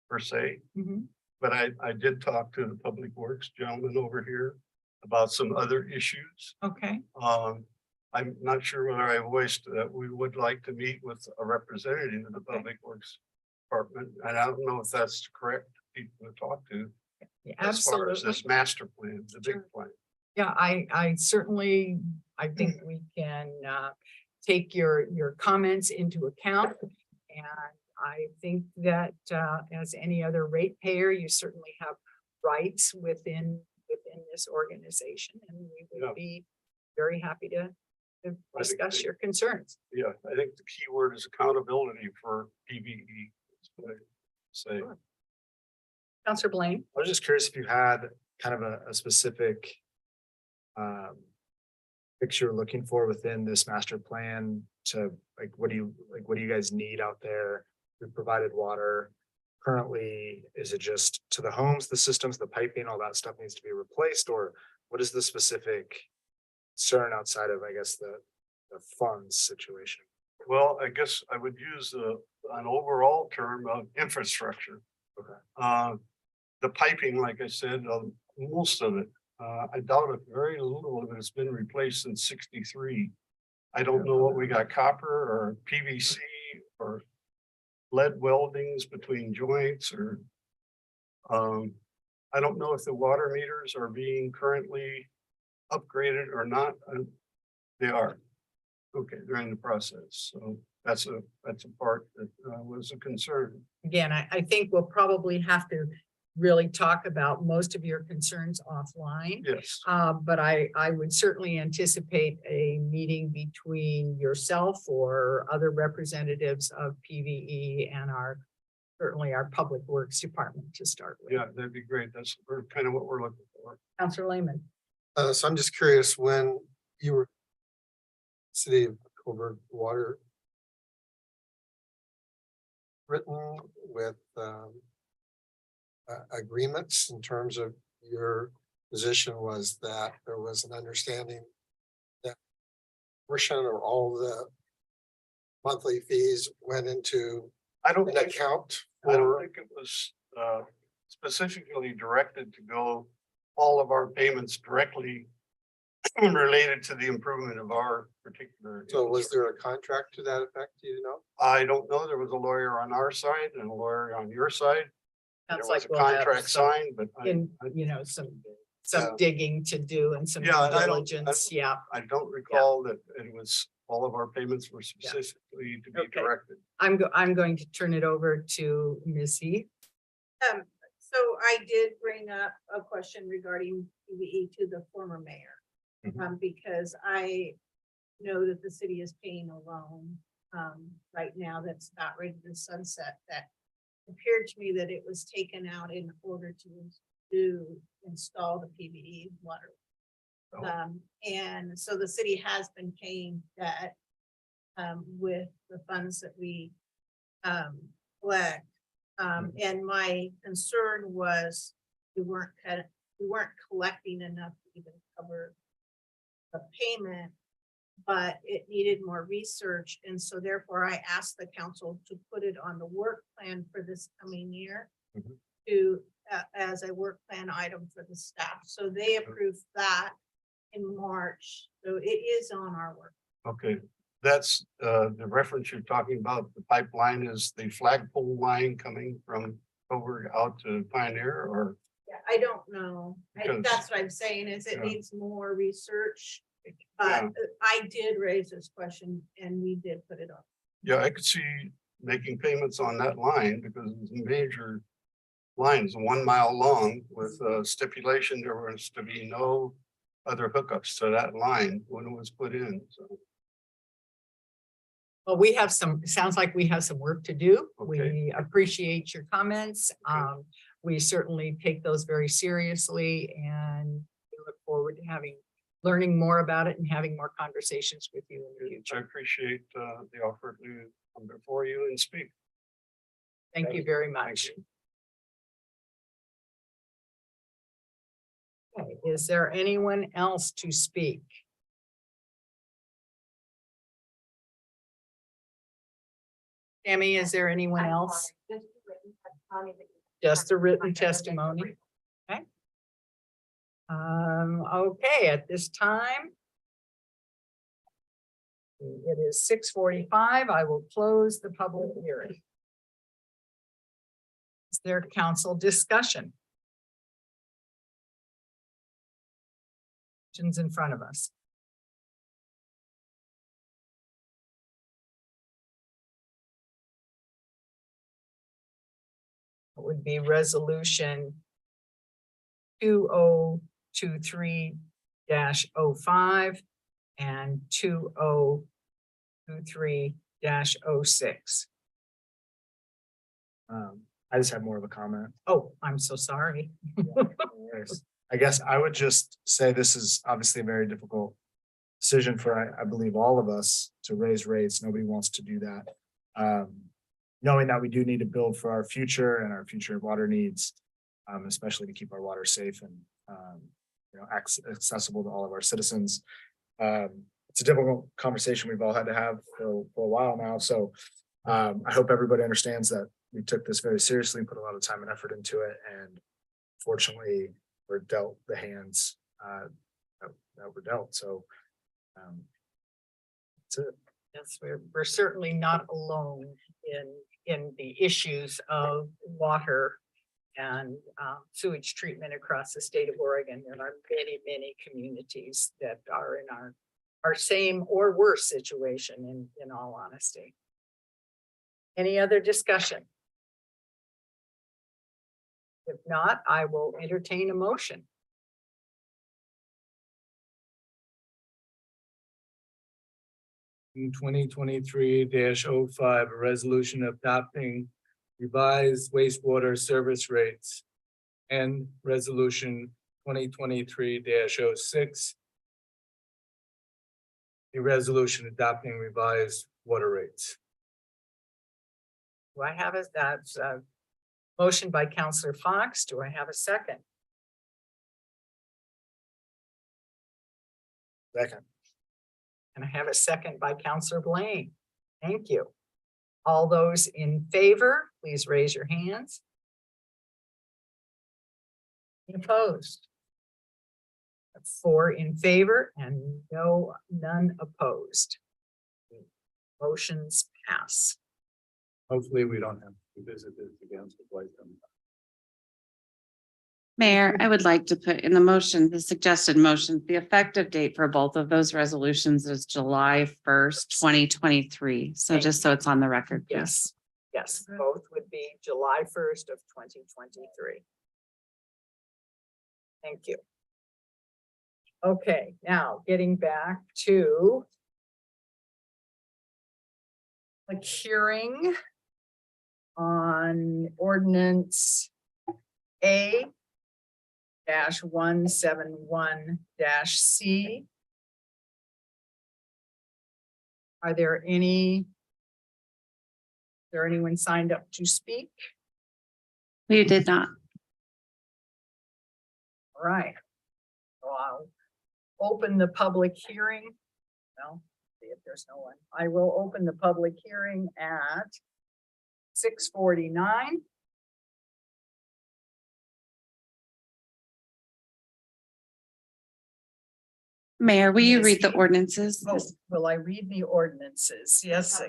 per se. Mhm. But I did talk to the Public Works gentleman over here about some other issues. Okay, I'm not sure whether I voiced that we would like to meet with a representative of the Okay. Public Works Department, and I don't know if that's correct people to talk to yeah, as far as absolutely. this master plan, the big Sure. plan. Yeah, I certainly, I think we can take your comments into account. And I think that as any other ratepayer, you certainly have rights within this organization. And we Yeah. would be very happy to think discuss they- your concerns. Yeah, I think the key word is accountability for PVE. That's what I say. Sure. Counselor Blaine? I was just curious if you had kind of a specific picture you're looking for within this master plan to like, what do you guys need out there? We provided water. Currently, is it just to the homes, the systems, the piping, all that stuff needs to be replaced, or what is the specific concern outside of, I guess, the funds situation? Well, I guess I would use an overall term of infrastructure. Okay. The piping, like I said, most of it, I doubt if very little of it has been replaced since '63. I don't know what we got, copper or PVC or lead weldings between joints or. I don't know if the water meters are being currently upgraded or not. They are. Okay, they're in the process, so that's a part that was a concern. Again, I think we'll probably have to really talk about most of your concerns offline. Yes, But I would certainly anticipate a meeting between yourself or other representatives of PVE and certainly our Public Works Department to start with. yeah, that'd be great. That's kind of what we're looking for. Counselor Lehman? So I'm just curious, when you were City of Coburg Water written with agreements in terms of your position was that there was an understanding that portion or all the monthly fees went into I don't an think, account I don't for, think it was specifically directed to go all of our payments directly related to the improvement of our particular. so was there a contract to that effect, do you know? I don't know. There was a lawyer on our side and a lawyer on your side. There Sounds was like a we'll have contract some- signed, but In, I some digging to do and some Yeah, I don't- diligence, yeah. I don't recall that it was, all of our payments were specifically to be Okay. directed. I'm going to turn it over to Ms. Heath. So I did bring up a question regarding PVE to the former mayor. Mhm. Because I know that the city is paying a loan, right now that's not ready to sunset, that appeared to me that it was taken out in order to install the PVE water. Oh. And so the city has been paying that, with the funds that we, collect. And my concern was we weren't collecting enough to even cover the payment, but it needed more research. And so therefore I asked the council to put it on the work plan for this coming year Mhm. to, as a work plan item for the staff. So they approved that in March. So it is on our work. Okay, that's the reference you're talking about. The pipeline is the flagpole line coming from Coburg out to Pioneer, or Yeah, I don't know. Because- That's what I'm saying is it Yeah. needs more research. But I did raise this question and we did put it on. yeah, I could see making payments on that line because it's a major line, it's 1 mile long with stipulation there was to be no other hookups to that line when it was put in, so. Well, we have sounds like we have some work to do. Okay. We appreciate your comments. Okay. We certainly take those very seriously and we look forward to learning more about it and having more conversations with you in the I future. appreciate the offer to come before you and speak. Thank you very much. Okay, Is there anyone else to speak? Tammy, is there anyone else? Just a written testimony? Okay. Okay, at this time. It is 6:45. I will close the public hearing. Is there council discussion? Questions in front of us? It would be resolution 2023-05 and 2023-06. I just have more of a comment. Oh, I'm so sorry. I guess I would just say this is obviously a very difficult decision for, I believe, all of us to raise rates. Nobody wants to do that. Knowing that we do need to build for our future and our future water needs, especially to keep our water safe and accessible to all of our citizens. It's a difficult conversation we've all had to have for a while now. So I hope everybody understands that we took this very seriously and put a lot of time and effort into it. And fortunately, we're dealt the hands that were dealt. So that's it. Yes, we're certainly not alone in the issues of water and sewage treatment across the state of Oregon. There are many, many communities that are in our same or worse situation in all honesty. Any other discussion? If not, I will entertain a motion. In 2023-05, a resolution adopting revised wastewater service rates, and resolution 2023-06, a resolution adopting revised water rates. Do I have that's a motion by Counselor Fox? Do I have a second? Second. And I have a second by Counselor Blaine. Thank you. All those in favor, please raise your hands. Opposed? 4 in favor and none opposed. Motions pass. Hopefully, we don't have to visit this again. Mayor, I would like to put in the motion, the suggested motion, the effective date for both of those resolutions is July 1st, 2023. So just so it's on the record. Please. Yes, yes, both would be July 1st of 2023. Thank you. Okay, now getting back to the hearing on ordinance A-171-C. Are there anyone signed up to speak? We did not. All right. So I'll open the public hearing. Well, see if there's no one. I will open the public hearing at 6:49. Mayor, will you read the ordinances? Oh, will I read the ordinances? Yes.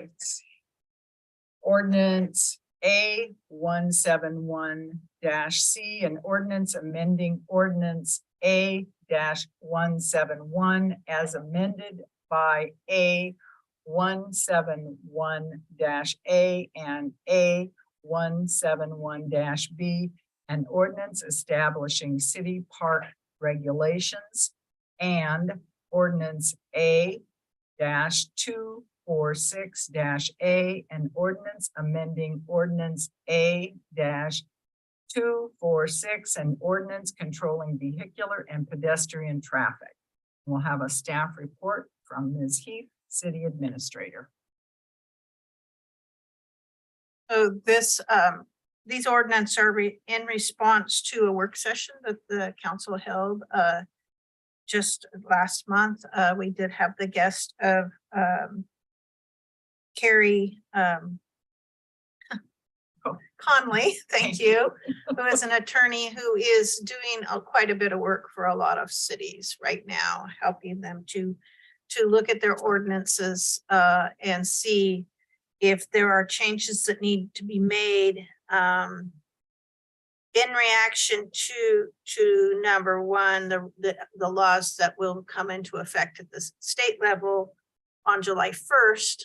Ordinance A-171-C, an ordinance amending ordinance A-171 as amended by A-171-A and A-171-B, an ordinance establishing city park regulations, and ordinance A-246-A, an ordinance amending ordinance A-246, an ordinance controlling vehicular and pedestrian traffic. We'll have a staff report from Ms. Heath, City Administrator. So this these ordinance are in response to a work session that the council held just last month. We did have the guest of Carrie Conley, thank you, who is an attorney who is doing quite a bit of work for a lot of cities right now, helping them to look at their ordinances and see if there are changes that need to be made in reaction to number one, the laws that will come into effect at the state level on July 1st.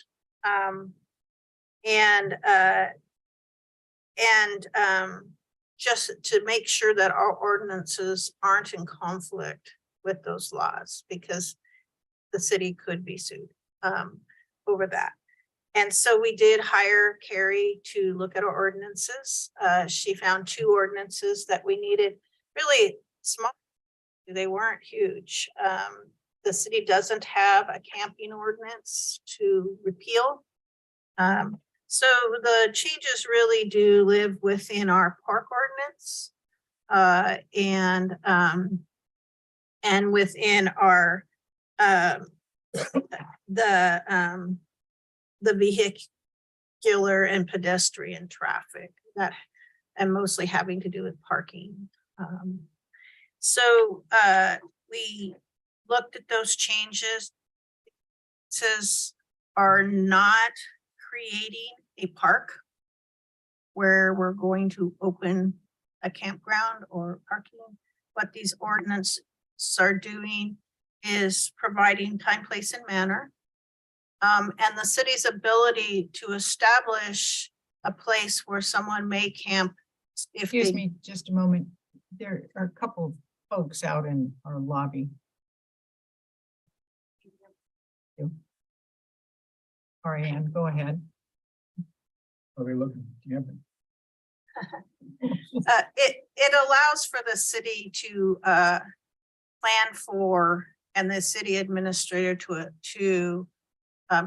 Just to make sure that our ordinances aren't in conflict with those laws, because the city could be sued over that. And so we did hire Carrie to look at our ordinances. She found 2 ordinances that we needed, really small. They weren't huge. The city doesn't have a camping ordinance to repeal. So the changes really do live within our park ordinance and within our the vehicular and pedestrian traffic that, and mostly having to do with parking. So we looked at those changes. Says are not creating a park where we're going to open a campground or parking. What these ordinances are doing is providing time, place, and manner. And the city's ability to establish a place where someone may camp. If Excuse they, me, just a moment. There are a couple of folks out in our lobby. All right, Ann, go ahead. Are we looking? it allows for the city to plan for, and the city administrator to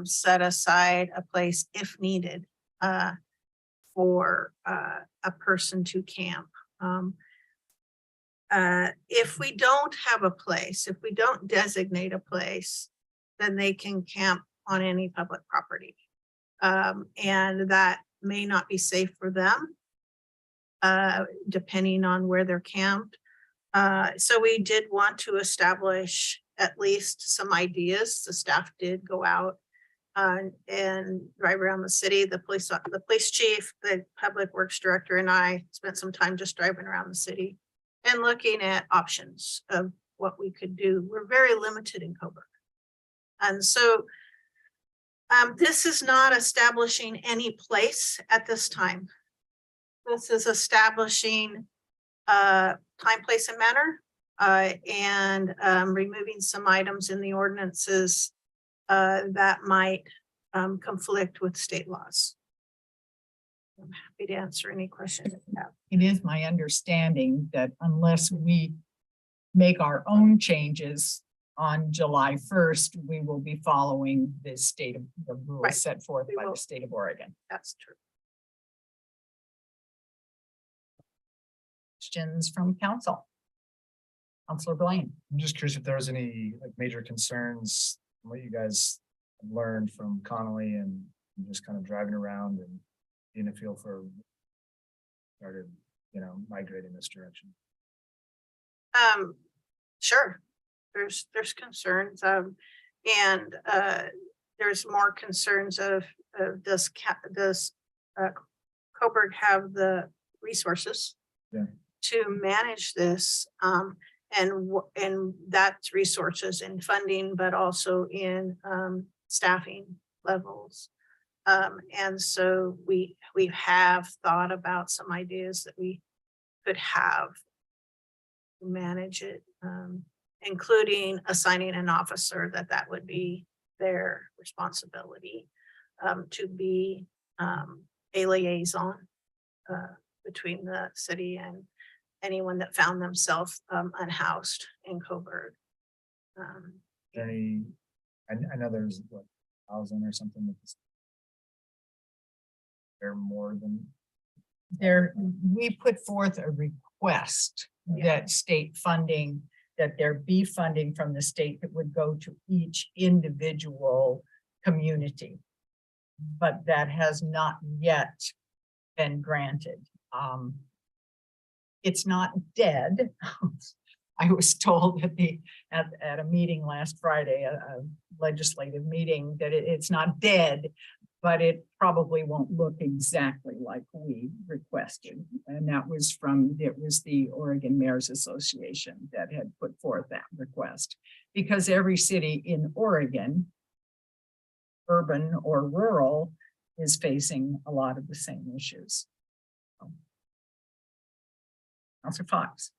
set aside a place if needed for a person to camp. If we don't have a place, if we don't designate a place, then they can camp on any public property. And that may not be safe for them, depending on where they're camped. So we did want to establish at least some ideas. The staff did go out and drive around the city. The police chief, the public works director, and I spent some time just driving around the city and looking at options of what we could do. We're very limited in Coburg. And so this is not establishing any place at this time. This is establishing time, place, and manner, and removing some items in the ordinances that might conflict with state laws. I'm happy to answer any questions you have. It is my understanding that unless we make our own changes on July 1st, we will be following the state of the rules Right. set forth We by will. the state of Oregon. That's true. Questions from council? Councilor Blaine. I'm just curious if there was any like major concerns, what you guys have learned from Connolly and just kind of driving around and getting a feel for started, migrating this direction. Sure. There's concerns and there's more concerns of does Coburg have the resources Yeah. to manage this, and that's resources in funding, but also in staffing levels. And so we have thought about some ideas that we could have to manage it, including assigning an officer that would be their responsibility to be a liaison between the city and anyone that found themselves unhoused in Coburg. Any, I know there's what, 1,000 or something. They're more than we put forth a request that state funding, that there be funding from the state that would go to each individual community. But that has not yet been granted. It's not dead. I was told at a meeting last Friday, a legislative meeting, that it's not dead, but it probably won't look exactly like we requested. And that was it was the Oregon Mayors Association that had put forth that request. Because every city in Oregon, urban or rural, is facing a lot of the same issues. Councilor Fox.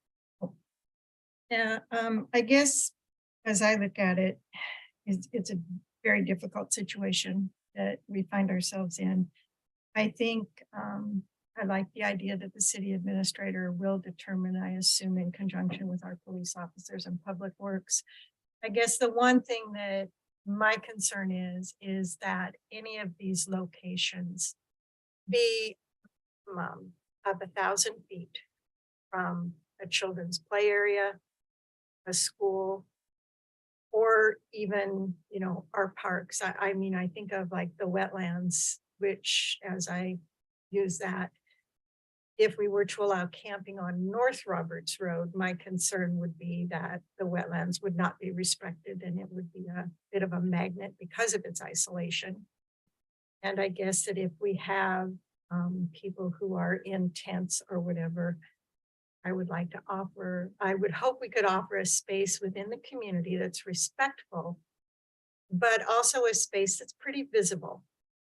Yeah, I guess as I look at it, it's a very difficult situation that we find ourselves in. I think I like the idea that the city administrator will determine, I assume in conjunction with our police officers and public works. I guess the one thing that my concern is that any of these locations be of 1,000 feet from a children's play area, a school, or even, you know, our parks. I mean, I think of like the wetlands, which as I use that, if we were to allow camping on North Roberts Road, my concern would be that the wetlands would not be respected and it would be a bit of a magnet because of its isolation. And I guess that if we have people who are in tents or whatever, I would hope we could offer a space within the community that's respectful, but also a space that's pretty visible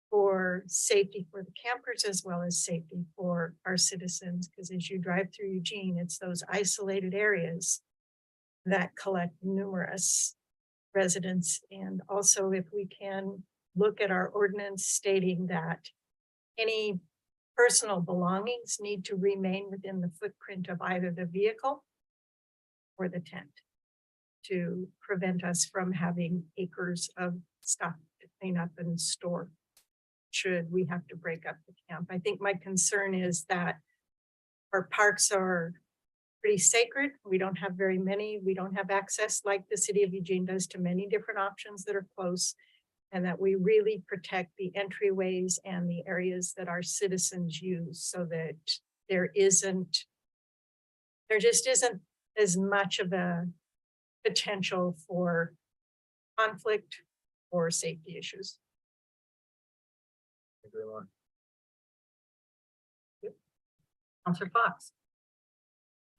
for safety for the campers as well as safety for our citizens. Because as you drive through Eugene, it's those isolated areas that collect numerous residents. And also if we can look at our ordinance stating that any personal belongings need to remain within the footprint of either the vehicle or the tent to prevent us from having acres of stuff to clean up and store should we have to break up the camp. I think my concern is that our parks are pretty sacred. We don't have very many. We don't have access like the city of Eugene does to many different options that are close. And that we really protect the entryways and the areas that our citizens use so that there just isn't as much of a potential for conflict or safety issues. Councilor Fox.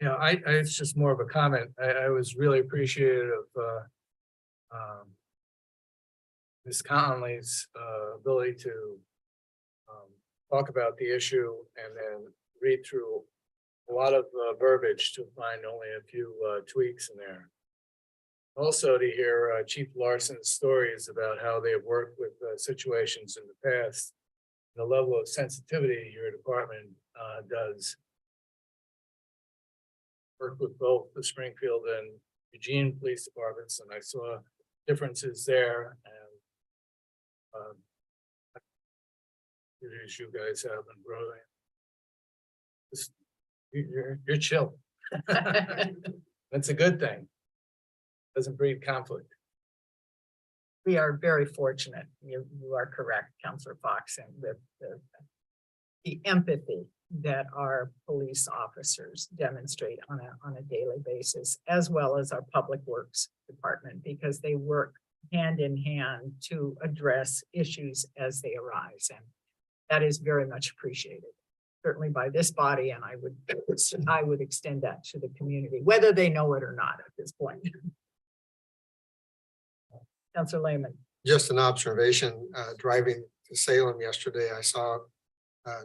Yeah, it's just more of a comment. I was really appreciative of Ms. Conley's ability to talk about the issue and then read through a lot of verbiage to find only a few tweaks in there. Also to hear Chief Larson's stories about how they have worked with situations in the past, the level of sensitivity your department does. Work with both the Springfield and Eugene police departments, and I saw differences there. And you guys have been growing. You're chill. That's a good thing. Doesn't breed conflict. We are very fortunate. You are correct, Councilor Fox, and with the empathy that our police officers demonstrate on a daily basis, as well as our public works department, because they work hand in hand to address issues as they arise. And that is very much appreciated, certainly by this body. And I would extend that to the community, whether they know it or not at this point. Councilor Lehman. Just an observation, driving to Salem yesterday, I saw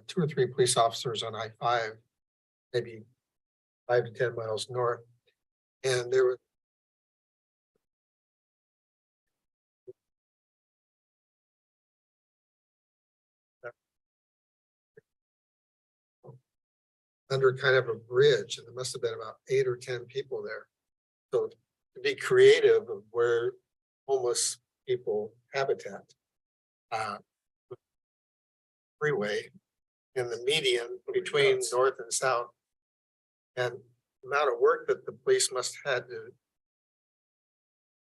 2 or 3 police officers on I-5, maybe 5 to 10 miles north. And there was under kind of a bridge, and there must have been about 8 or 10 people there. So to be creative of where homeless people habitat, freeway, in the median between north and south. And the amount of work that the police must have had to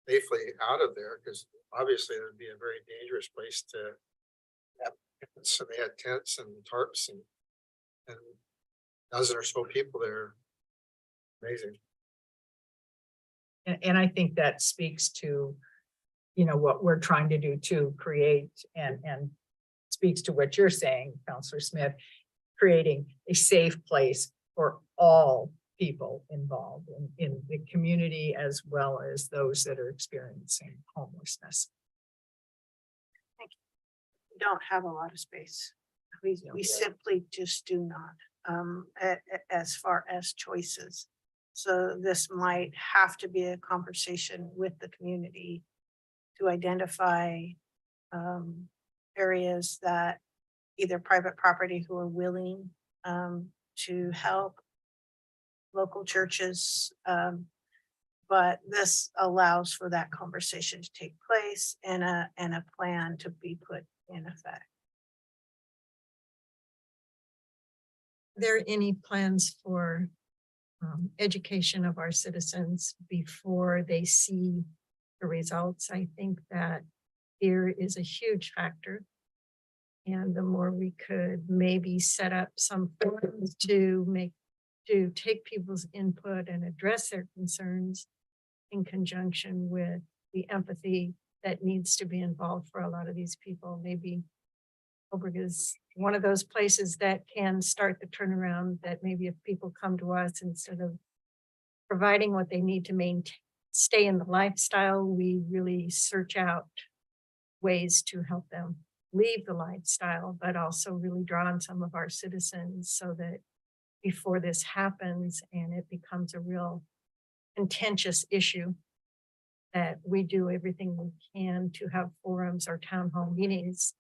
safely out of there, because obviously it would be a very dangerous place to have. So they had tents and tarps and dozen or so people there. Amazing. And I think that speaks to, you know, what we're trying to do to create and speaks to what you're saying, Counselor Smith, creating a safe place for all people involved in the community as well as those that are experiencing homelessness. We don't have a lot of space. We simply just do not, as far as choices. So this might have to be a conversation with the community to identify areas that either private property who are willing to help, local churches. But this allows for that conversation to take place and a plan to be put in effect. Are there any plans for education of our citizens before they see the results? I think that fear is a huge factor. And the more we could maybe set up some forums to take people's input and address their concerns in conjunction with the empathy that needs to be involved for a lot of these people. Maybe Coburg is one of those places that can start the turnaround, that maybe if people come to us instead of providing what they need to maintain, stay in the lifestyle, we really search out ways to help them leave the lifestyle, but also really draw on some of our citizens so that before this happens and it becomes a real contentious issue, that we do everything we can to have forums or town hall meetings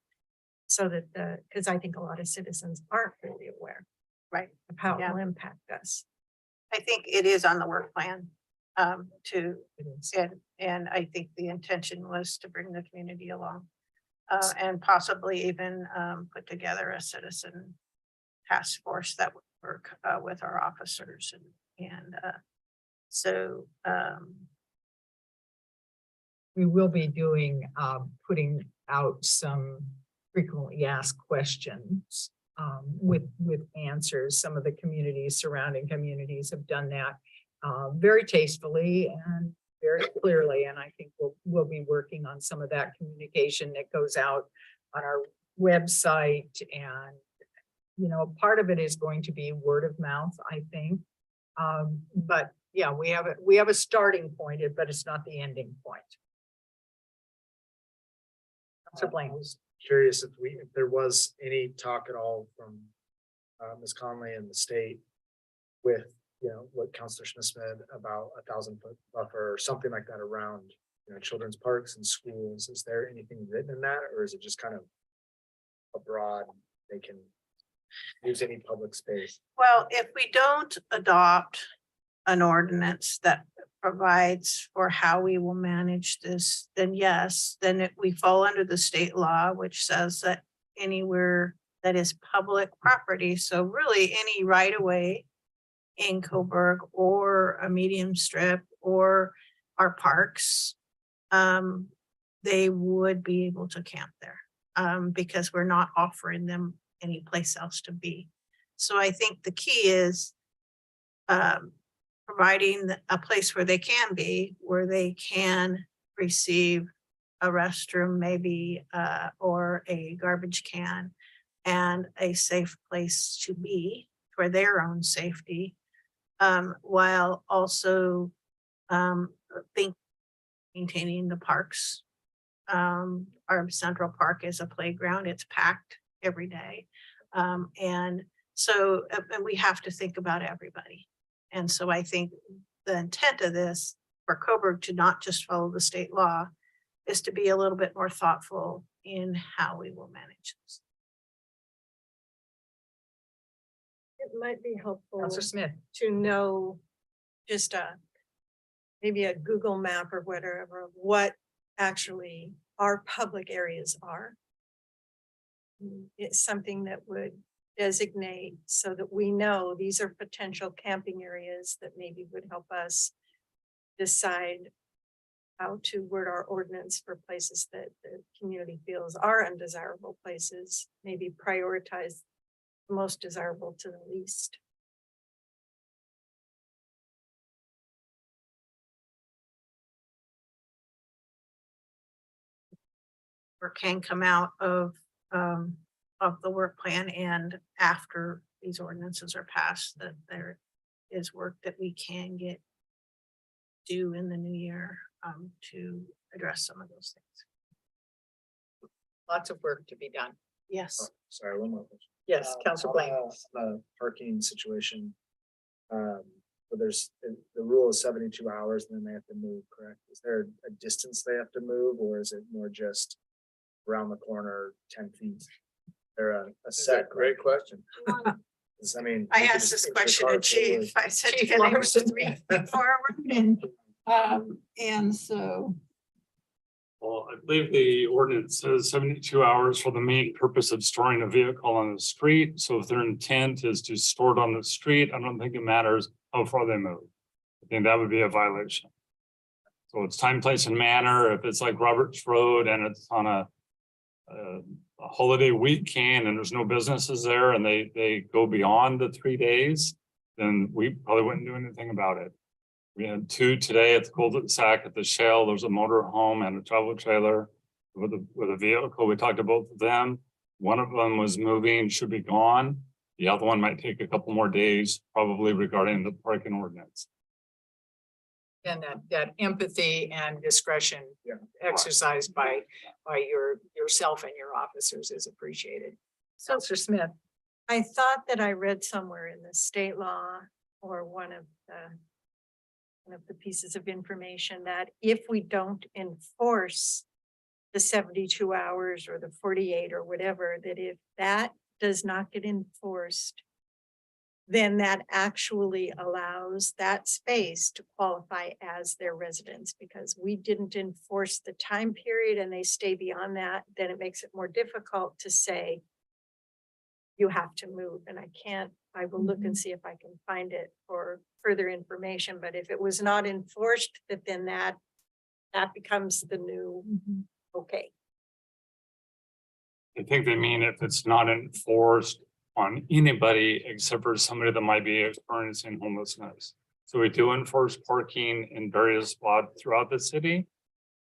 so that because I think a lot of citizens aren't really aware, Right. of how it Yeah. will impact us. I think it is on the work plan It is. and I think the intention was to bring the community along. And possibly even put together a citizen task force that would work with our officers and so We will be doing, putting out some frequently asked questions with answers. Some of the communities, surrounding communities have done that very tastefully and very clearly. And I think we'll be working on some of that communication that goes out on our website. And, you know, part of it is going to be word of mouth, I think. But yeah, we have a starting point, but it's not the ending point. I was curious if there was any talk at all from Ms. Conley and the state with, you know, what Counselor Smith said about 1,000-foot buffer or something like that around, you know, children's parks and schools. Is there anything written in that, or is it just kind of a broad, they can use any public space? well, if we don't adopt an ordinance that provides for how we will manage this, then yes, then we fall under the state law, which says that anywhere that is public property, so really any right of way in Coburg or a medium strip or our parks, they would be able to camp there because we're not offering them any place else to be. So I think the key is providing a place where they can be, where they can receive a restroom maybe, or a garbage can and a safe place to be for their own safety. While also maintaining the parks. Our Central Park is a playground. It's packed every day. And so and we have to think about everybody. And so I think the intent of this for Coburg to not just follow the state law is to be a little bit more thoughtful in how we will manage this. It might be helpful Counselor Smith. to know just maybe a Google map or whatever, of what actually our public areas are. It's something that would designate so that we know these are potential camping areas that maybe would help us decide how to word our ordinance for places that the community feels are undesirable places, maybe prioritize the most desirable to the least. Or can come out of the work plan and after these ordinances are passed, that there is work that we can get due in the new year to address some of those things. Lots of work to be done. Yes. Sorry, one more question. Yes, Counselor Blaine. The parking situation. But there's, the rule is 72 hours and then they have to move, correct? Is there a distance they have to move or is it more just around the corner, 10 feet? They're a set. Great question. I mean. I you could asked just this fix your question car to Chief. forward. I said, Chief can I Larson. move 3 feet forward? And so. Well, I believe the ordinance says 72 hours for the main purpose of storing a vehicle on the street. So if their intent is to store it on the street, I don't think it matters how far they move. I think that would be a violation. So it's time, place and manner. If it's like Roberts Road and it's on a holiday weekend and there's no businesses there and they go beyond the 3 days, then we probably wouldn't do anything about it. We had 2 today at the cul-de-sac at the Shell. There's a motor home and a travel trailer with a vehicle. We talked to both of them. One of them was moving, should be gone. The other one might take a couple more days, probably regarding the parking ordinance. And that empathy and discretion Yeah. exercised by yourself and your officers is appreciated. Counselor Smith. I thought that I read somewhere in the state law or one of the pieces of information that if we don't enforce the 72 hours or the 48 or whatever, that if that does not get enforced, then that actually allows that space to qualify as their residence, because we didn't enforce the time period and they stay beyond that, then it makes it more difficult to say you have to move. And I will look and see if I can find it for further information, but if it was not enforced, then that becomes the new, okay. I think they mean if it's not enforced on anybody except for somebody that might be experiencing homelessness. So we do enforce parking in various spots throughout the city.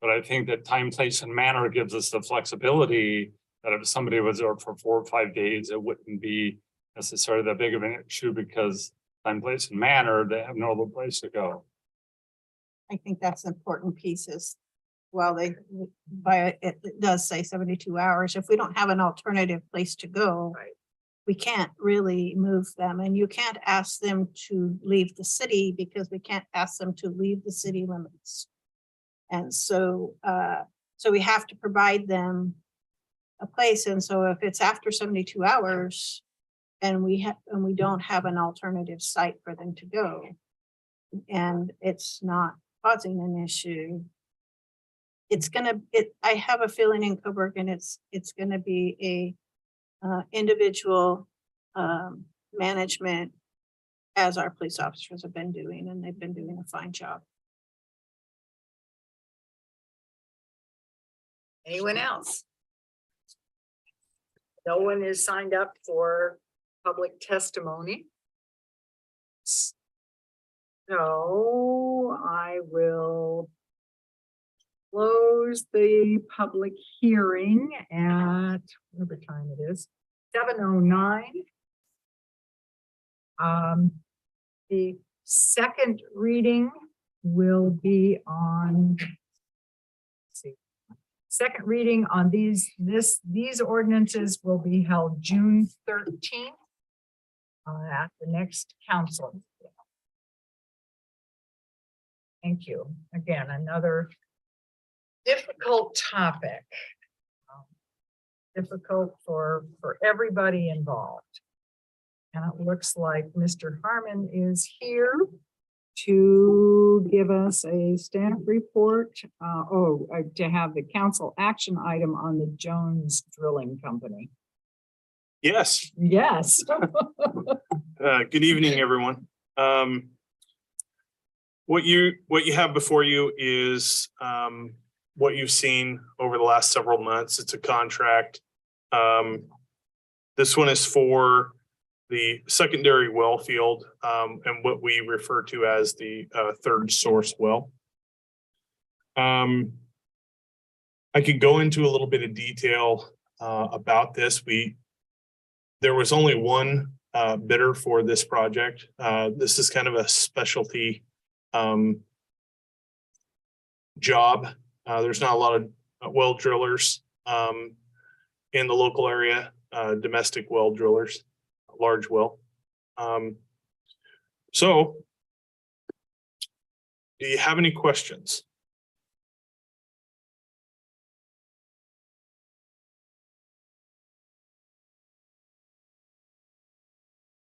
But I think that time, place and manner gives us the flexibility that if somebody was there for 4 or 5 days, it wouldn't be necessarily that big of an issue because time, place and manner, they have no other place to go. I think that's an important piece is, well, it does say 72 hours. If we don't have an alternative place to go, Right. we can't really move them, and you can't ask them to leave the city because we can't ask them to leave the city limits. And so, so we have to provide them a place. And so if it's after 72 hours and we don't have an alternative site for them to go, and it's not causing an issue, I have a feeling in Coburg, and it's gonna be a individual management, as our police officers have been doing, and they've been doing a fine job. Anyone else? No one is signed up for public testimony. So I will close the public hearing at whatever time it is, 7:09. The second reading will be on. Second reading on these ordinances will be held June 13th at the next council. Thank you. Again, another difficult topic. Difficult for everybody involved. And it looks like Mr. Harmon is here to give us a staff report, to have the council action item on the Jones Drilling Company. Yes, Yes. good evening, everyone. What you have before you is what you've seen over the last several months. It's a contract. This one is for the secondary well field and what we refer to as the third source well. I could go into a little bit of detail about this. There was only one bidder for this project. This is kind of a specialty job. There's not a lot of well drillers in the local area, domestic well drillers, large well. So do you have any questions?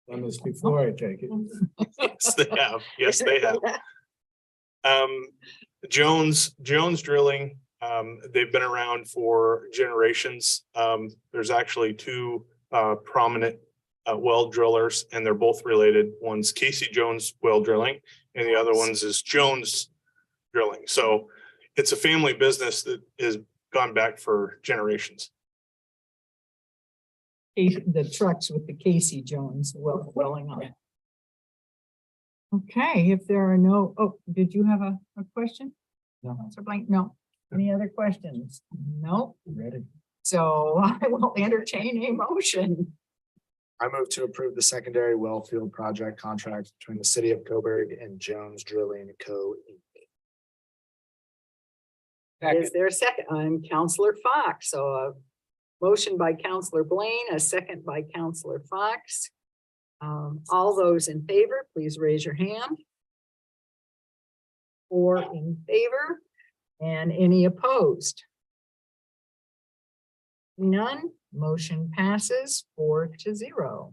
Done this before, I take it. Yes, they have. Yes, they have. Jones Drilling, they've been around for generations. There's actually two prominent well drillers, and they're both related. One's Casey Jones Well Drilling, and the other one's is Jones Drilling. So it's a family business that has gone back for generations. The trucks with the Casey Jones welling on it. Okay, if there are no, oh, did you have a question? No. Counselor Blank, no. Any other questions? No. Ready. So I will entertain a motion. I move to approve the secondary well field project contract between the city of Coburg and Jones Drilling Co. Is there a second? I'm Counselor Fox, so a motion by Counselor Blaine, a second by Counselor Fox. All those in favor, please raise your hand. 4 in favor and any opposed? None, motion passes 4-0.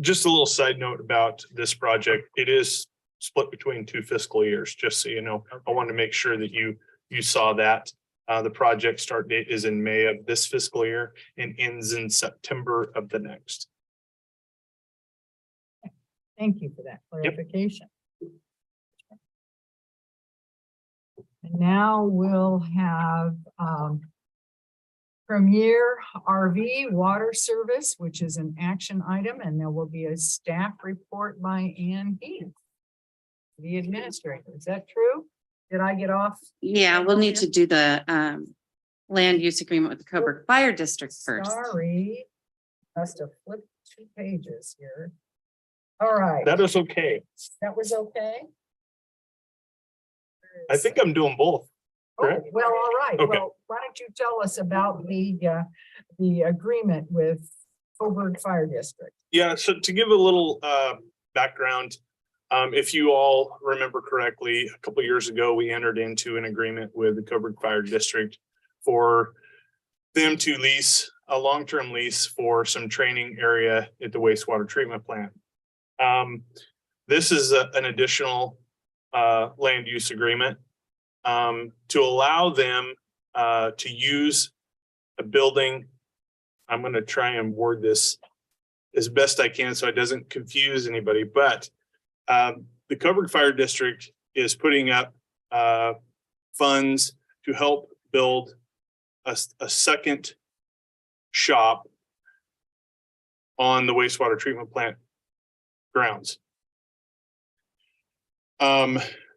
Just a little side note about this project. It is split between 2 fiscal years, just so you know. I wanted to make sure that you saw that. The project start date is in May of this fiscal year and ends in September of the next. Thank you for that clarification. And now we'll have Premier RV Water Service, which is an action item, and there will be a staff report by Ann Heath, the administrator. Is that true? Did I get off? Yeah, we'll need to do the land use agreement with the Coburg Fire District first. Sorry, must have flipped 2 pages here. All right, That is okay. that was okay. I think I'm doing both. Oh, correct? well, all right. Okay. Well, why don't you tell us about the agreement with Coburg Fire District? Yeah, so to give a little background, if you all remember correctly, a couple years ago, we entered into an agreement with the Coburg Fire District for them to lease a long-term lease for some training area at the wastewater treatment plant. This is an additional land use agreement to allow them to use a building. I'm going to try and word this as best I can so it doesn't confuse anybody, but the Coburg Fire District is putting up funds to help build a second shop on the wastewater treatment plant grounds.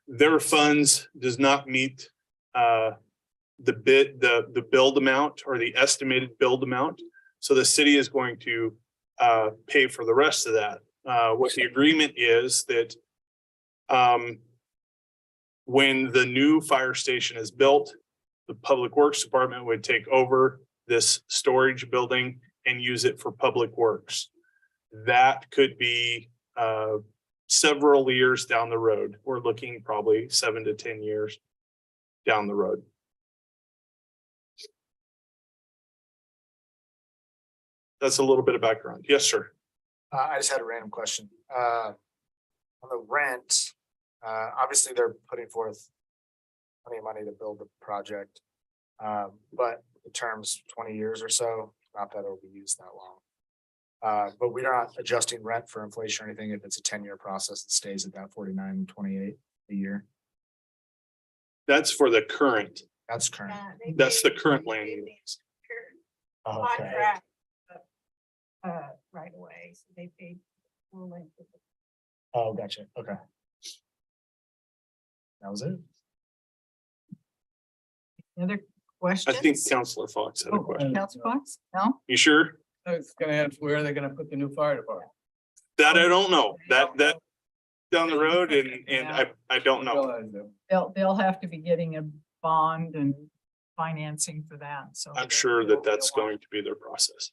Their funds does not meet the build amount or the estimated build amount. So the city is going to pay for the rest of that. What the agreement is that when the new fire station is built, the Public Works Department would take over this storage building and use it for public works. That could be several years down the road. We're looking probably 7 to 10 years down the road. That's a little bit of background. Yes, sir. I just had a random question. On the rent, obviously they're putting forth plenty of money to build the project. But the term's 20 years or so, not that it'll be used that long. But we're not adjusting rent for inflation or anything. If it's a 10-year process, it stays at that 49.28 a year. That's for the current, That's current. that's the current land use. Okay. Contract. Right away, so they paid. full length of the- Oh, gotcha. Okay. That was it. Other I questions? think Counselor Fox had a Oh, question. Council Fox? No? You sure? I was gonna ask, where are they gonna put the new fire department? That I don't know. That down the road and I don't know. Realize that. They'll have to be getting a bond and financing for that, so. I'm sure that that's going to be their process.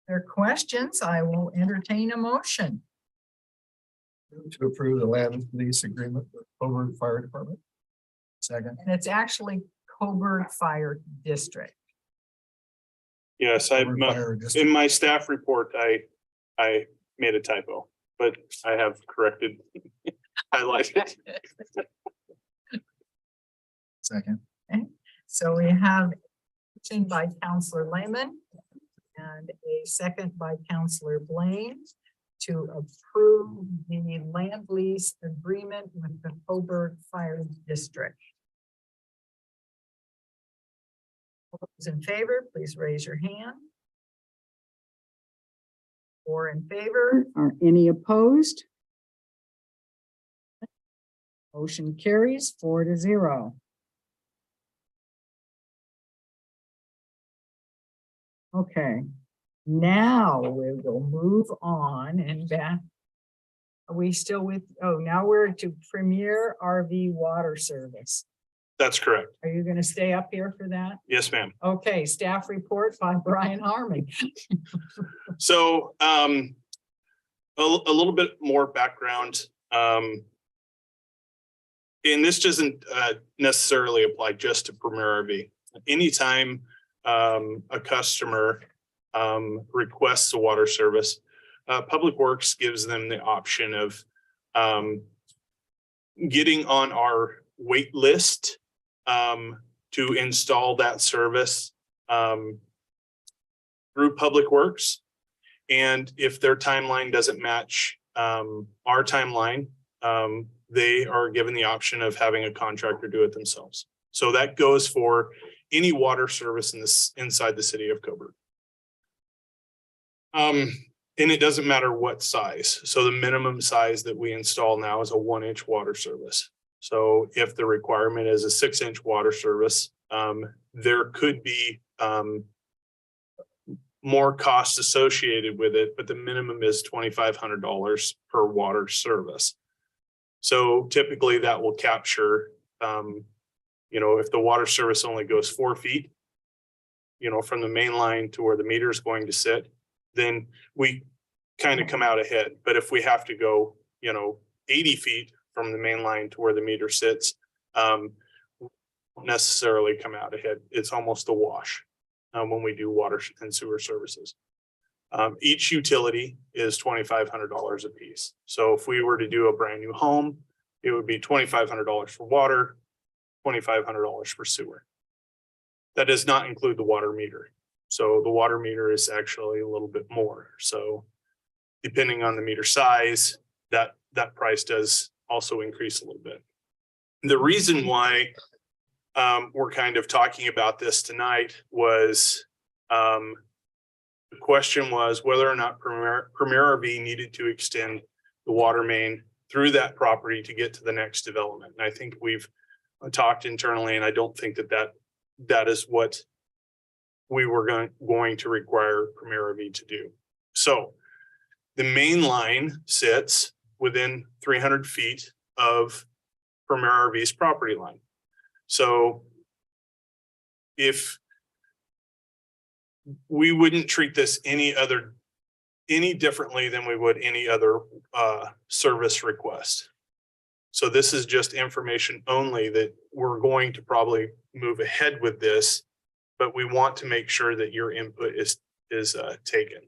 There are questions, I will entertain a motion. To approve the land lease agreement with Coburg Fire Department. Second. And it's actually Coburg Fire District. Yes, Coburg Fire District. in my staff report, I made a typo, but I have corrected. Highlighted. Second. So we have a motion by Counselor Lehman and a second by Counselor Blaine to approve the land lease agreement with the Coburg Fire District. All those in favor, please raise your hand. 4 in favor, are any opposed? Motion carries 4-0. Okay, now we will move on and back. Are we still with, oh, now we're to Premier RV Water Service. That's correct. Are you gonna stay up here for that? Yes, ma'am. Okay, staff report by Brian Harmon. So a little bit more background. And this doesn't necessarily apply just to Premier RV. Anytime a customer requests a water service, Public Works gives them the option of getting on our wait list to install that service through Public Works. And if their timeline doesn't match our timeline, they are given the option of having a contractor do it themselves. So that goes for any water service inside the city of Coburg. And it doesn't matter what size. So the minimum size that we install now is a 1-inch water service. So if the requirement is a 6-inch water service, there could be more costs associated with it, but the minimum is $2,500 per water service. So typically that will capture, if the water service only goes 4 feet, from the main line to where the meter is going to sit, then we kind of come out ahead. But if we have to go, 80 feet from the main line to where the meter sits, won't necessarily come out ahead. It's almost a wash when we do water and sewer services. Each utility is $2,500 a piece. So if we were to do a brand new home, it would be $2,500 for water, $2,500 for sewer. That does not include the water meter. So the water meter is actually a little bit more. So depending on the meter size, that price does also increase a little bit. The reason why we're kind of talking about this tonight was the question was whether or not Premier RV needed to extend the water main through that property to get to the next development. And I think we've talked internally, and I don't think that is what we were going to require Premier RV to do. So the main line sits within 300 feet of Premier RV's property line. So if we wouldn't treat this any differently than we would any other service request. So this is just information only that we're going to probably move ahead with this, but we want to make sure that your input is taken.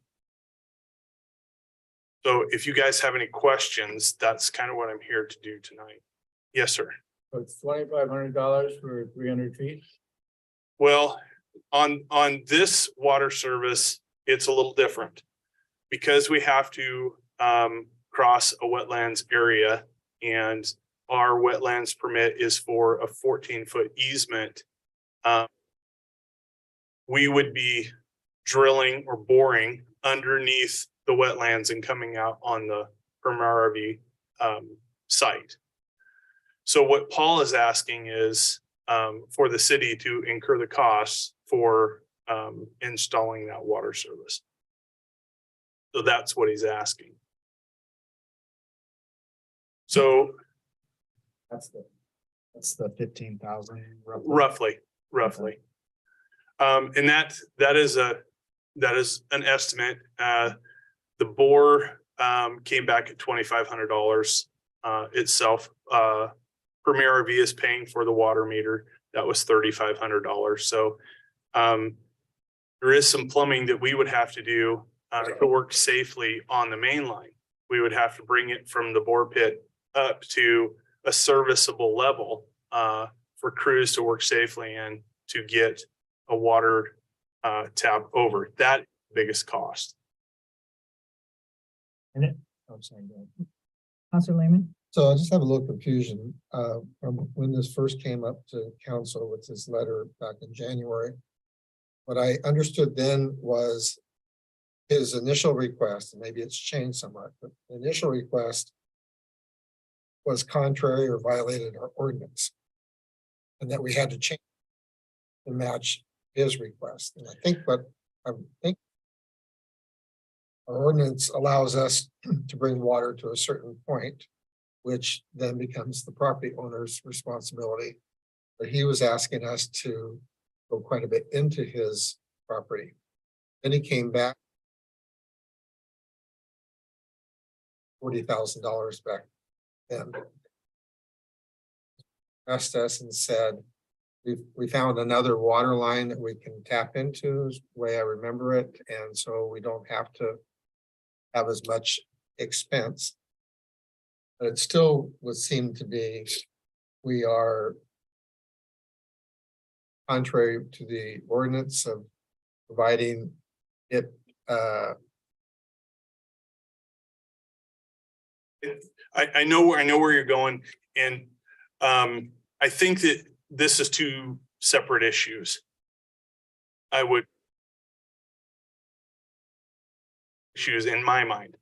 So if you guys have any questions, that's kind of what I'm here to do tonight. Yes, sir. So it's $2,500 for 300 feet. Well, on this water service, it's a little different. Because we have to cross a wetlands area, and our wetlands permit is for a 14-foot easement. We would be drilling or boring underneath the wetlands and coming out on the Premier RV site. So what Paul is asking is for the city to incur the costs for installing that water service. So that's what he's asking. So That's the 15,000 roughly. And that is an estimate. The bore came back at $2,500 itself. Premier RV is paying for the water meter. That was $3,500. So there is some plumbing that we would have to do to work safely on the main line. We would have to bring it from the bore pit up to a serviceable level for crews to work safely and to get a water tap over. That biggest cost. Councilor Lehman? So I just have a little confusion from when this first came up to council with this letter back in January. What I understood then was his initial request, and maybe it's changed somewhat, but the initial request was contrary or violated our ordinance. And that we had to change to match his request. And I think our ordinance allows us to bring water to a certain point, which then becomes the property owner's responsibility. But he was asking us to go quite a bit into his property. Then he came back $40,000 back then. Asked us and said, we found another water line that we can tap into, is the way I remember it, and so we don't have to have as much expense. But it still would seem to be, we are contrary to the ordinance of providing it. I know where you're going, and I think that this is two separate issues. Issues in my mind.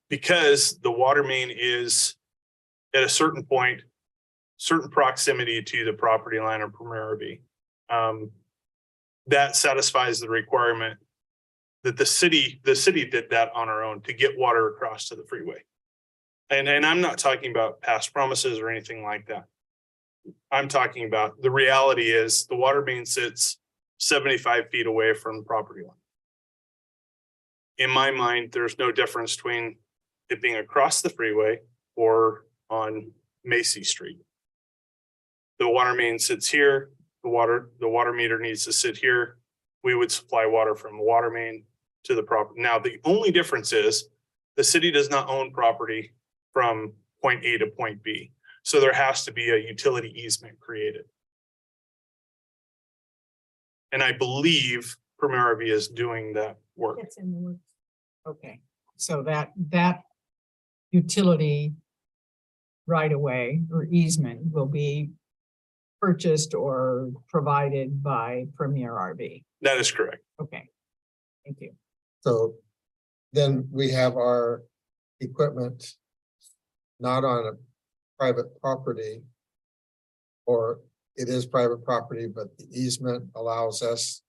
Because the water main is at a certain point, certain proximity to the property line of Premier RV. That satisfies the requirement that the city did that on our own to get water across to the freeway. And I'm not talking about past promises or anything like that. I'm talking about the reality is the water main sits 75 feet away from the property line. In my mind, there's no difference between it being across the freeway or on Macy Street. The water main sits here, the water meter needs to sit here. We would supply water from the water main to the property. Now, the only difference is the city does not own property from point A to point B. So there has to be a utility easement created. And I believe Premier RV is doing that work. It's in the works. Okay, so that utility right away or easement will be purchased or provided by Premier RV. That is correct. Okay, thank you. So then we have our equipment not on a private property, or it is private property, but the easement allows us.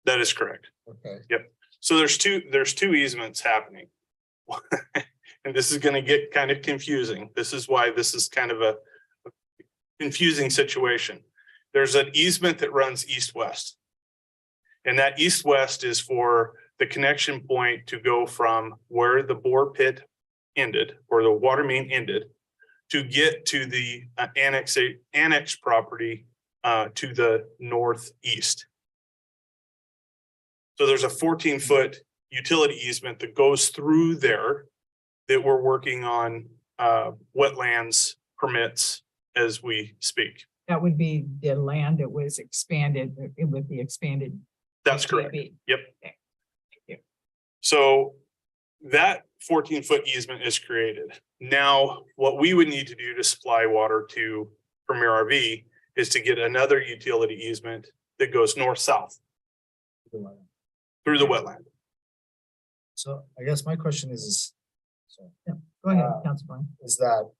That is correct. Okay. Yep. So there's two easements happening. And this is going to get kind of confusing. This is why this is kind of a confusing situation. There's an easement that runs east-west. And that east-west is for the connection point to go from where the bore pit ended or the water main ended to get to the annex property to the northeast. So there's a 14-foot utility easement that goes through there that we're working on wetlands permits as we speak. That would be the land that was expanded with the expanded. That's correct. GB. Yep. Okay. Thank you. So that 14-foot easement is created. Now, what we would need to do to supply water to Premier RV is to get another utility easement that goes north-south through the wetland. So I guess my question is, Go ahead, Uh, Councilman. is that,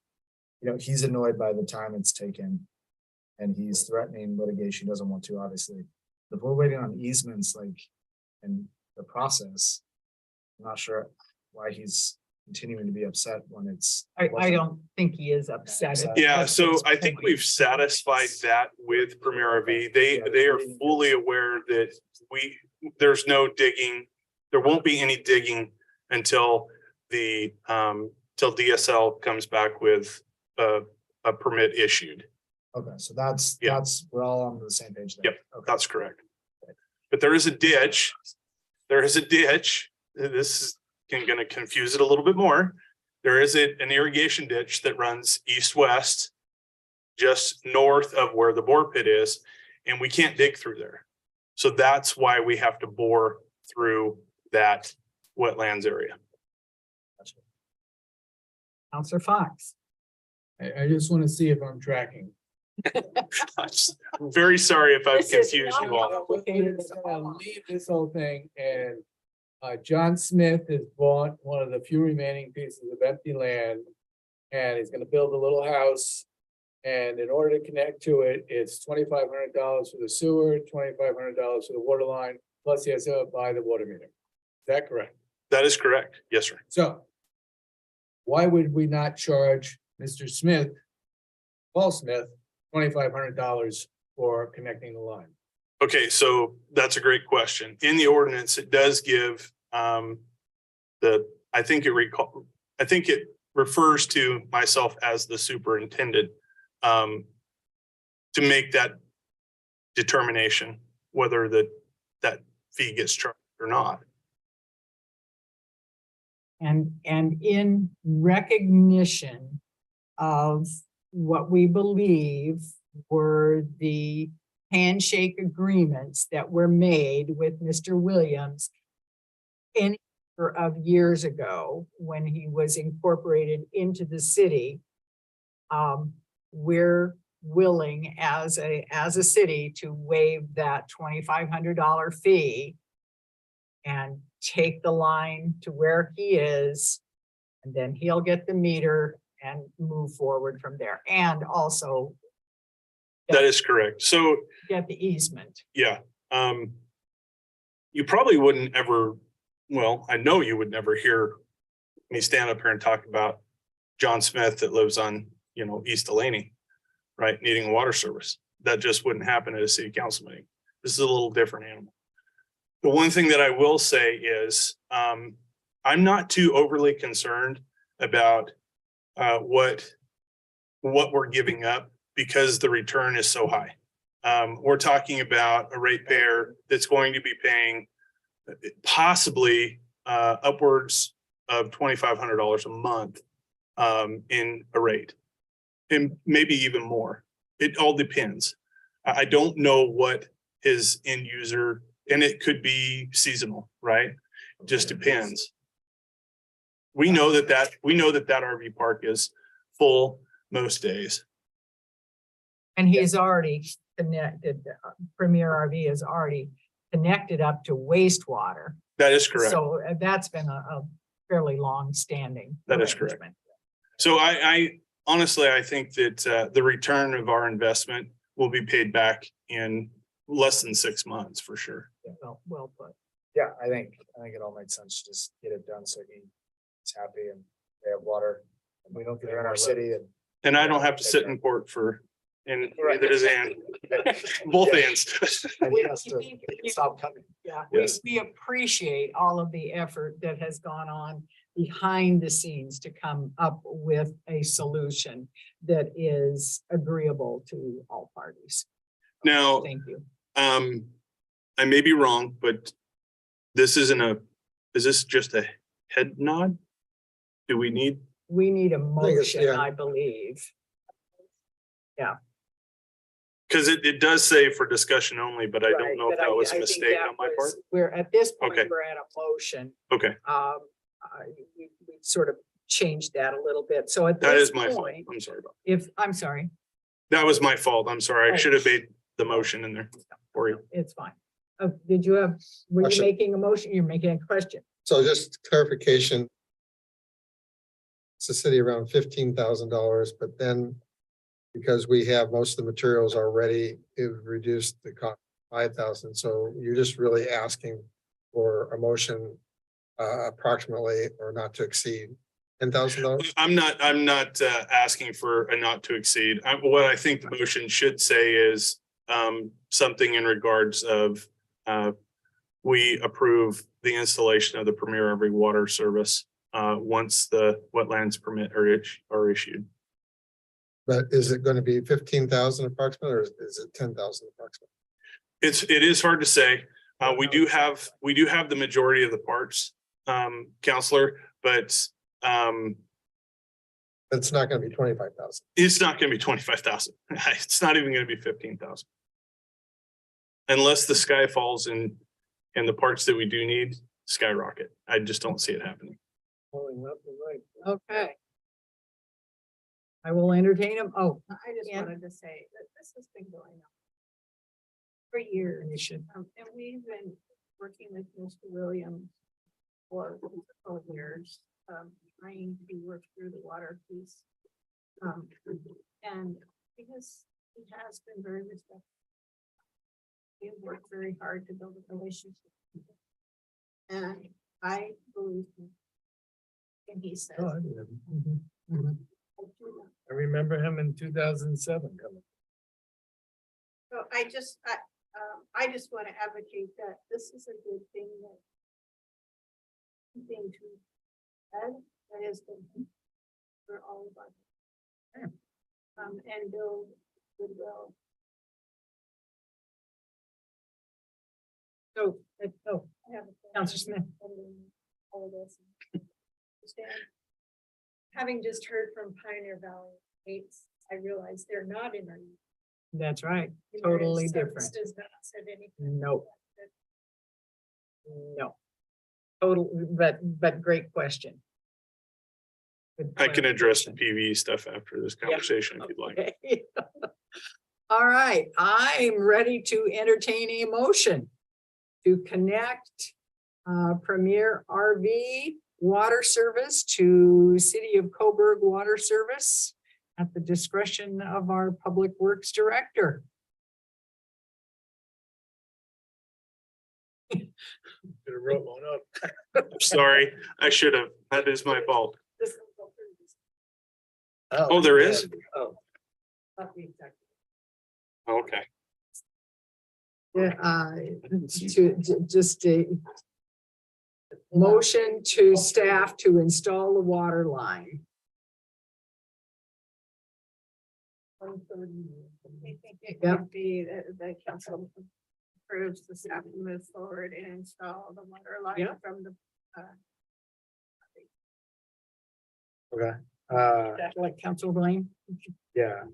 he's annoyed by the time it's taken. And he's threatening litigation, he doesn't want to, obviously. If we're waiting on easements, in the process, I'm not sure why he's continuing to be upset when it's. I don't think he is upset. Yeah, That's so his I think point. we've satisfied that with Premier RV. They are fully aware that there's no digging. There won't be any digging until till DSL comes back with a permit issued. Okay, so that's, Yeah. we're all on the same page there. Yep. Okay. That's correct. But there is a ditch. There is a ditch. This is gonna confuse it a little bit more. There is an irrigation ditch that runs east-west, just north of where the bore pit is, and we can't dig through there. So that's why we have to bore through that wetlands area. Counselor Fox. I just want to see if I'm tracking. I'm very sorry if I've This is confused you not all. We're gonna leave this whole thing and John Smith has bought one of the few remaining pieces of empty land. And he's gonna build a little house. And in order to connect to it, it's $2,500 for the sewer, $2,500 for the water line, plus he has to buy the water meter. Is that correct? That is correct. Yes, sir. So why would we not charge Mr. Smith, Paul Smith, $2,500 for connecting the line? Okay, so that's a great question. In the ordinance, it does give I think it refers to myself as the superintendent to make that determination whether that fee gets charged or not. And in recognition of what we believe were the handshake agreements that were made with Mr. Williams any number of years ago when he was incorporated into the city, we're willing as a city to waive that $2,500 fee and take the line to where he is, and then he'll get the meter and move forward from there, and also That is correct. So get the easement. yeah, you probably wouldn't ever, well, I know you would never hear me stand up here and talk about John Smith that lives on, East Delaney, right, needing a water service. That just wouldn't happen at a city council meeting. This is a little different animal. The one thing that I will say is, I'm not too overly concerned about what we're giving up because the return is so high. We're talking about a ratepayer that's going to be paying possibly upwards of $2,500 a month in a rate, and maybe even more. It all depends. I don't know what his end user, and it could be seasonal, right? Just depends. We know that RV park is full most days. And he's already connected, Premier RV is already connected up to wastewater. That is correct. So that's been a fairly long standing. That is correct. So I honestly, I think that the return of our investment will be paid back in less than 6 months for sure. Well put. Yeah, I think it all makes sense to just get it done so he's happy and they have water. And we don't get in our city And I don't have to sit in court and neither does Ann. Both ends. and he has to stop coming. Yeah, Yes. we appreciate all of the effort that has gone on behind the scenes to come up with a solution that is agreeable to all parties. Now, Thank you. I may be wrong, but this is this just a head nod? Do we need? We need a think it's- motion, yeah. I believe. Yeah. Because it does say for discussion only, but I Right, don't know if but that was a think mistake that on my part. was- We're at this point, Okay. we're at a motion. Okay, We sort of changed that a little bit. So at that this is my fault. point, I'm sorry about I'm sorry, that. Was my fault. I'm sorry. I Oh. should have made the motion in there for you. it's fine. Did you were you Question. making a motion? You're making a question. So just clarification. It's a city around $15,000, but then because we have most of the materials already, it reduced the cost 5,000. So you're just really asking for a motion approximately or not to exceed $10,000. I'm not asking for a not to exceed. What I think the motion should say is something in regards of we approve the installation of the Premier Every water service once the wetlands permit are issued. But is it going to be 15,000 approximately, or is it 10,000 approximately? It is hard to say. We do have the majority of the parts, Counselor, but It's not going to be 25,000. it's not gonna be 25,000. It's not even gonna be 15,000. Unless the sky falls and the parts that we do need skyrocket. I just don't see it happening. Pulling left and right. Okay. I will entertain him. Oh, I just Yeah. wanted to say that this has been going on for years. you should. And we've been working with Mr. Williams for a couple of years, trying to work through the water piece. And because he has been very respectful. We've worked very hard to build a relationship. And I believe him. And he says. Oh, I do. I remember him in 2007 coming. So I just want to advocate that this is a good thing that. Thing to add, that is good for all of us. And build goodwill. Oh, I have a Counselor Smith. All this. Having just heard from Pioneer Valley States, I realize they're not in our. That's right. in our Totally service different. Does not said anything. No. No. Total, but great question. Good I can address the clarification. PV stuff after this conversation if you'd like. Okay. All right, I'm ready to entertain a motion to connect Premier RV Water Service to City of Coburg Water Service at the discretion of our Public Works Director. Should have wrote one up. Sorry, I should have. That is my fault. This will go through this. Oh, there is? Oh, Not the exact- Okay. Just a motion to staff to install the water line. I think it Yep. would be that the council approves the staff to move forward and install the water line Yep. from the. Okay, Like Council Blaine. yeah.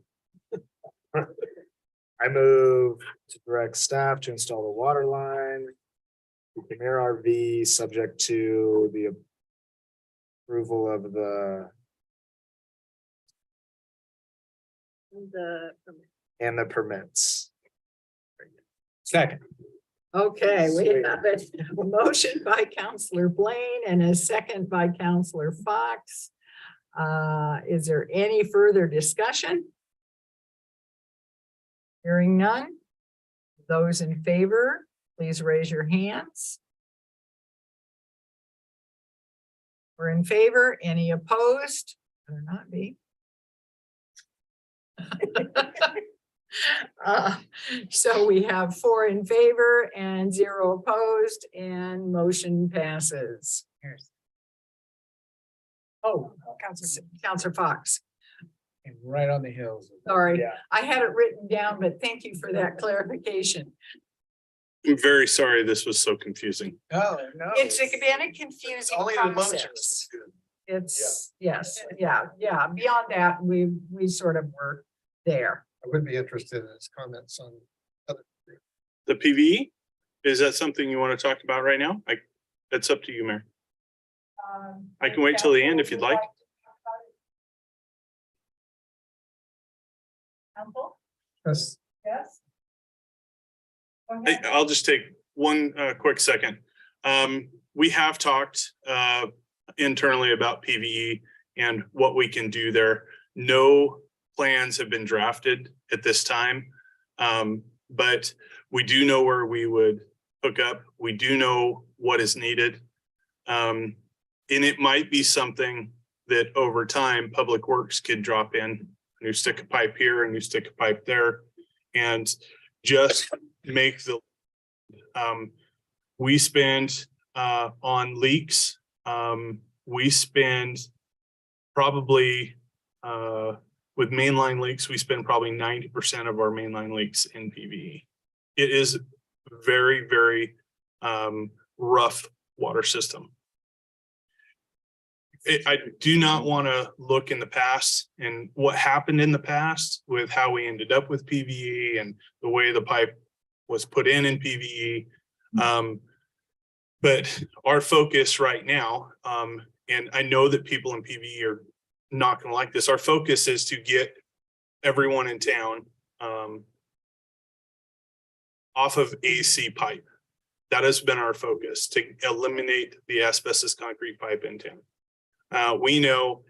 I move to direct staff to install the water line. The Premier RV subject to the approval of the and the permits. second. Okay, we have it. A motion by Counselor Blaine and a second by Counselor Fox. Is there any further discussion? Hearing none. Those in favor, please raise your hands. We're in favor. Any opposed? Better not be. So we have 4 in favor and 0 opposed, and motion passes. Oh, Counselor Fox. And right on the hills. Sorry, Yeah. I had it written down, but thank you for that clarification. I'm very sorry this was so confusing. Oh, no. It's been a confusing Only the motion. process. It's, yes, yeah. Beyond that, we sort of were there. I would be interested in his comments on The PVE, is that something you want to talk about right now? That's up to you, Mayor. I can wait till the end if you'd like. Yes. Yes. I'll just take one quick second. We have talked internally about PVE and what we can do there. No plans have been drafted at this time. But we do know where we would hook up. We do know what is needed. And it might be something that over time, Public Works could drop in, a new stick of pipe here, a new stick of pipe there, and just make the, we spend on leaks. We spend probably, with mainline leaks, we spend probably 90% of our mainline leaks in PVE. It is very, very rough water system. I do not want to look in the past and what happened in the past with how we ended up with PVE and the way the pipe was put in PVE. But our focus right now, and I know that people in PVE are not going to like this. Our focus is to get everyone in town off of AC pipe. That has been our focus, to eliminate the asbestos concrete pipe in town. We know,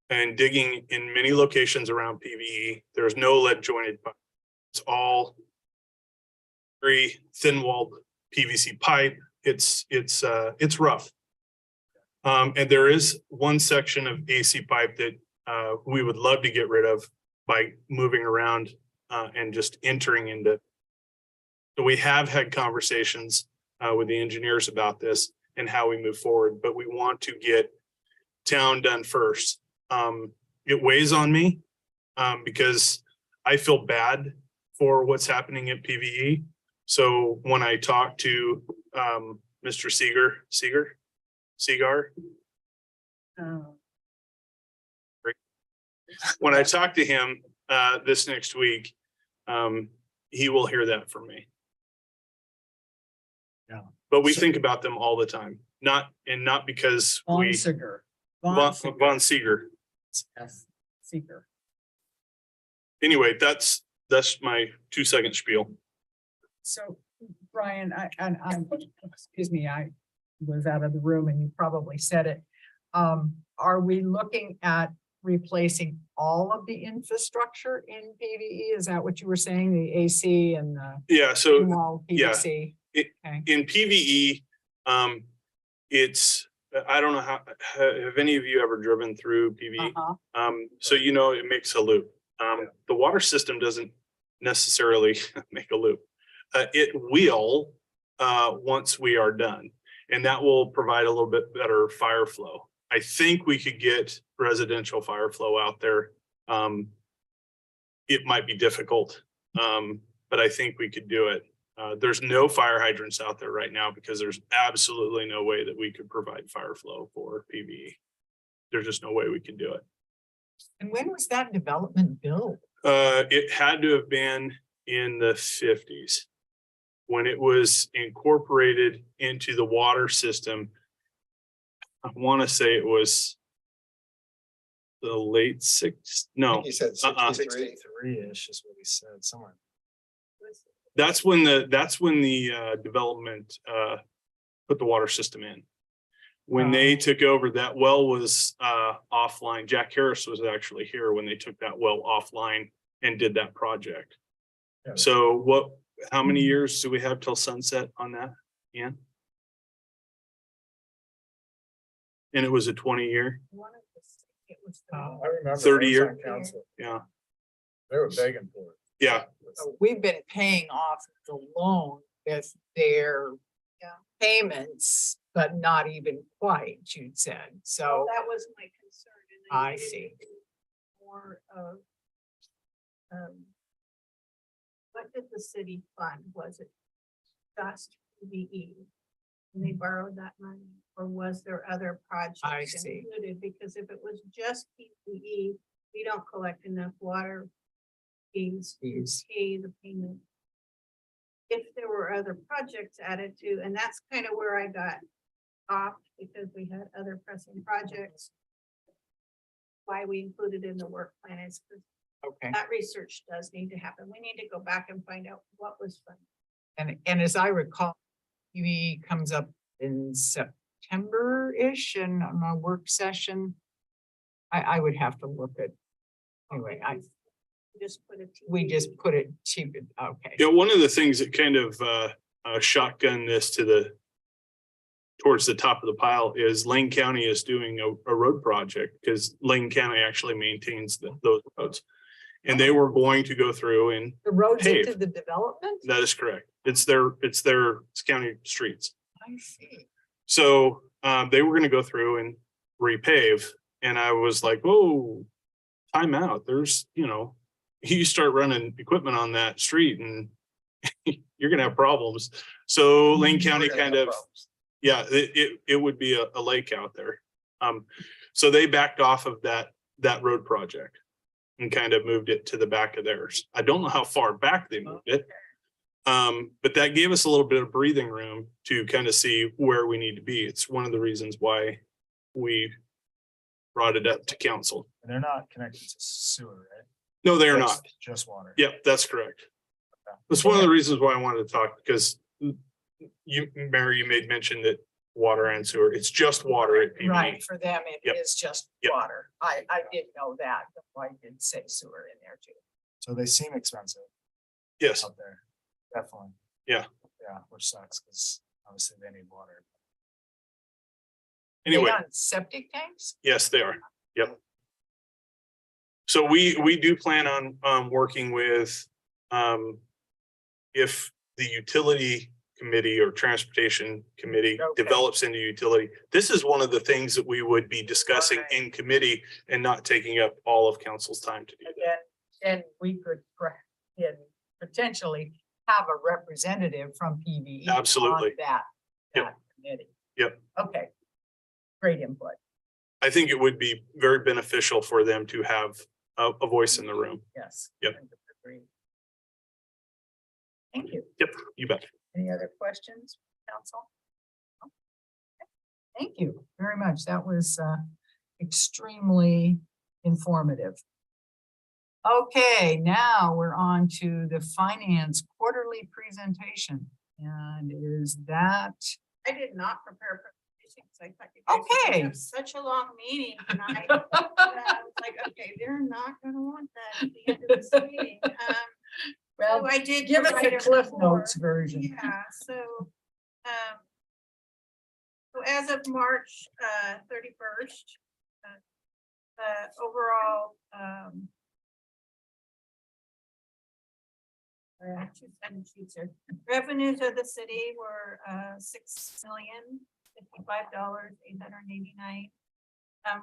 and digging in many locations around PVE, there's no lead jointed pipe. It's all very thin walled PVC pipe. It's rough. And there is one section of AC pipe that we would love to get rid of by moving around and just entering into. So we have had conversations with the engineers about this and how we move forward, but we want to get town done first. It weighs on me because I feel bad for what's happening at PVE. So when I talk to Mr. Seagar, when I talk to him this next week, he will hear that from me. Yeah. But we think about them all the time, not because we Von Seeger. Yes, Seeger. Anyway, that's my 2-second spiel. So, Brian, excuse me, I was out of the room and you probably said it. Are we looking at replacing all of the infrastructure in PVE? Is that what you were saying? The AC and the Yeah, so wall PVC? in PVE, it's, I don't know how, have any of you ever driven through PVE? So you know, it makes a loop. The water system doesn't necessarily make a loop. It will once we are done, and that will provide a little bit better fire flow. I think we could get residential fire flow out there. It might be difficult, but I think we could do it. There's no fire hydrants out there right now because there's absolutely no way that we could provide fire flow for PVE. There's just no way we could do it. And when was that development built? It had to have been in the 50s when it was incorporated into the water system. I want to say it was the late 60s. No, He said 63. 63-ish is what he said, somewhere. that's when the development put the water system in. When they took over, that well was offline. Jack Harris was actually here when they took that well offline and did that project. Yeah. So how many years do we have till sunset on that? Yeah. And it was a 20-year. I remember. 30 I was year. on council. Yeah. They were begging for it. Yeah. We've been paying off the loan with their payments, but not even quite, you'd said. So That was my concern. and I needed see. More of. What did the city fund? Was it just PVE? And they borrowed that money, or was there other projects see. included? Because if it was just PVE, we don't collect enough water fees, pay the payment. If there were other projects added to, and that's kind of where I got off because we had other pressing projects. Why we included in the work plan is because Okay. that research does need to happen. We need to go back and find out what was funded. And as I recall, PV comes up in September-ish and on a work session. I would have to look at, anyway, Just put it. we just put it cheap, okay. Yeah, one of the things that kind of shotgun this to towards the top of the pile is Lane County is doing a road project because Lane County actually maintains those roads. And they were going to go through and The roads pave. into the development? That is correct. It's county streets. I see. So they were gonna go through and repave. And I was like, whoa, time out. There's, you start running equipment on that street and you're gonna have problems. So Lane County kind of, yeah, it would be a lake out there. So they backed off of that road project and kind of moved it to the back of theirs. I don't know how far back they moved it. But that gave us a little bit of breathing room to kind of see where we need to be. It's one of the reasons why we brought it up to council. And they're not connected to sewer, right? No, they are Just- not. Just water. Yep, that's correct. That's one of the reasons why I wanted to talk, because Mary, you made mention that water and sewer, it's just water at PBE. Right, for them, it Yep. is just Yep. water. I did know that, but I did say sewer in there too. So they seem expensive Yes, out there, definitely. Yeah. Yeah, which sucks because obviously they need water. They anyway, on septic tanks? yes, they are. Yep. So we do plan on working with, if the utility committee or transportation committee Okay. develops into utility, this is one of the things that we would be discussing Right. in committee and not taking up all of council's time to do And that. then we could potentially have a representative from PVE. on Absolutely. That Yep. committee. Yep. Okay. Great input. I think it would be very beneficial for them to have a voice in the room. Yes. Yep. Agreed. Thank you. Yep, you bet. Any other questions, council? Okay. Thank you very much. That was extremely informative. Okay, now we're on to the finance quarterly presentation. And is that, I did not prepare a presentation because I thought you guys were gonna Okay. have such a long meeting tonight. that I was like, okay, they're not gonna want that at the end of this meeting. well, So I did. give us provide a a Cliff report. Notes version. Yeah, so as of March 31st, overall, I have two separate sheets here. Revenues of the city were $6,055,889,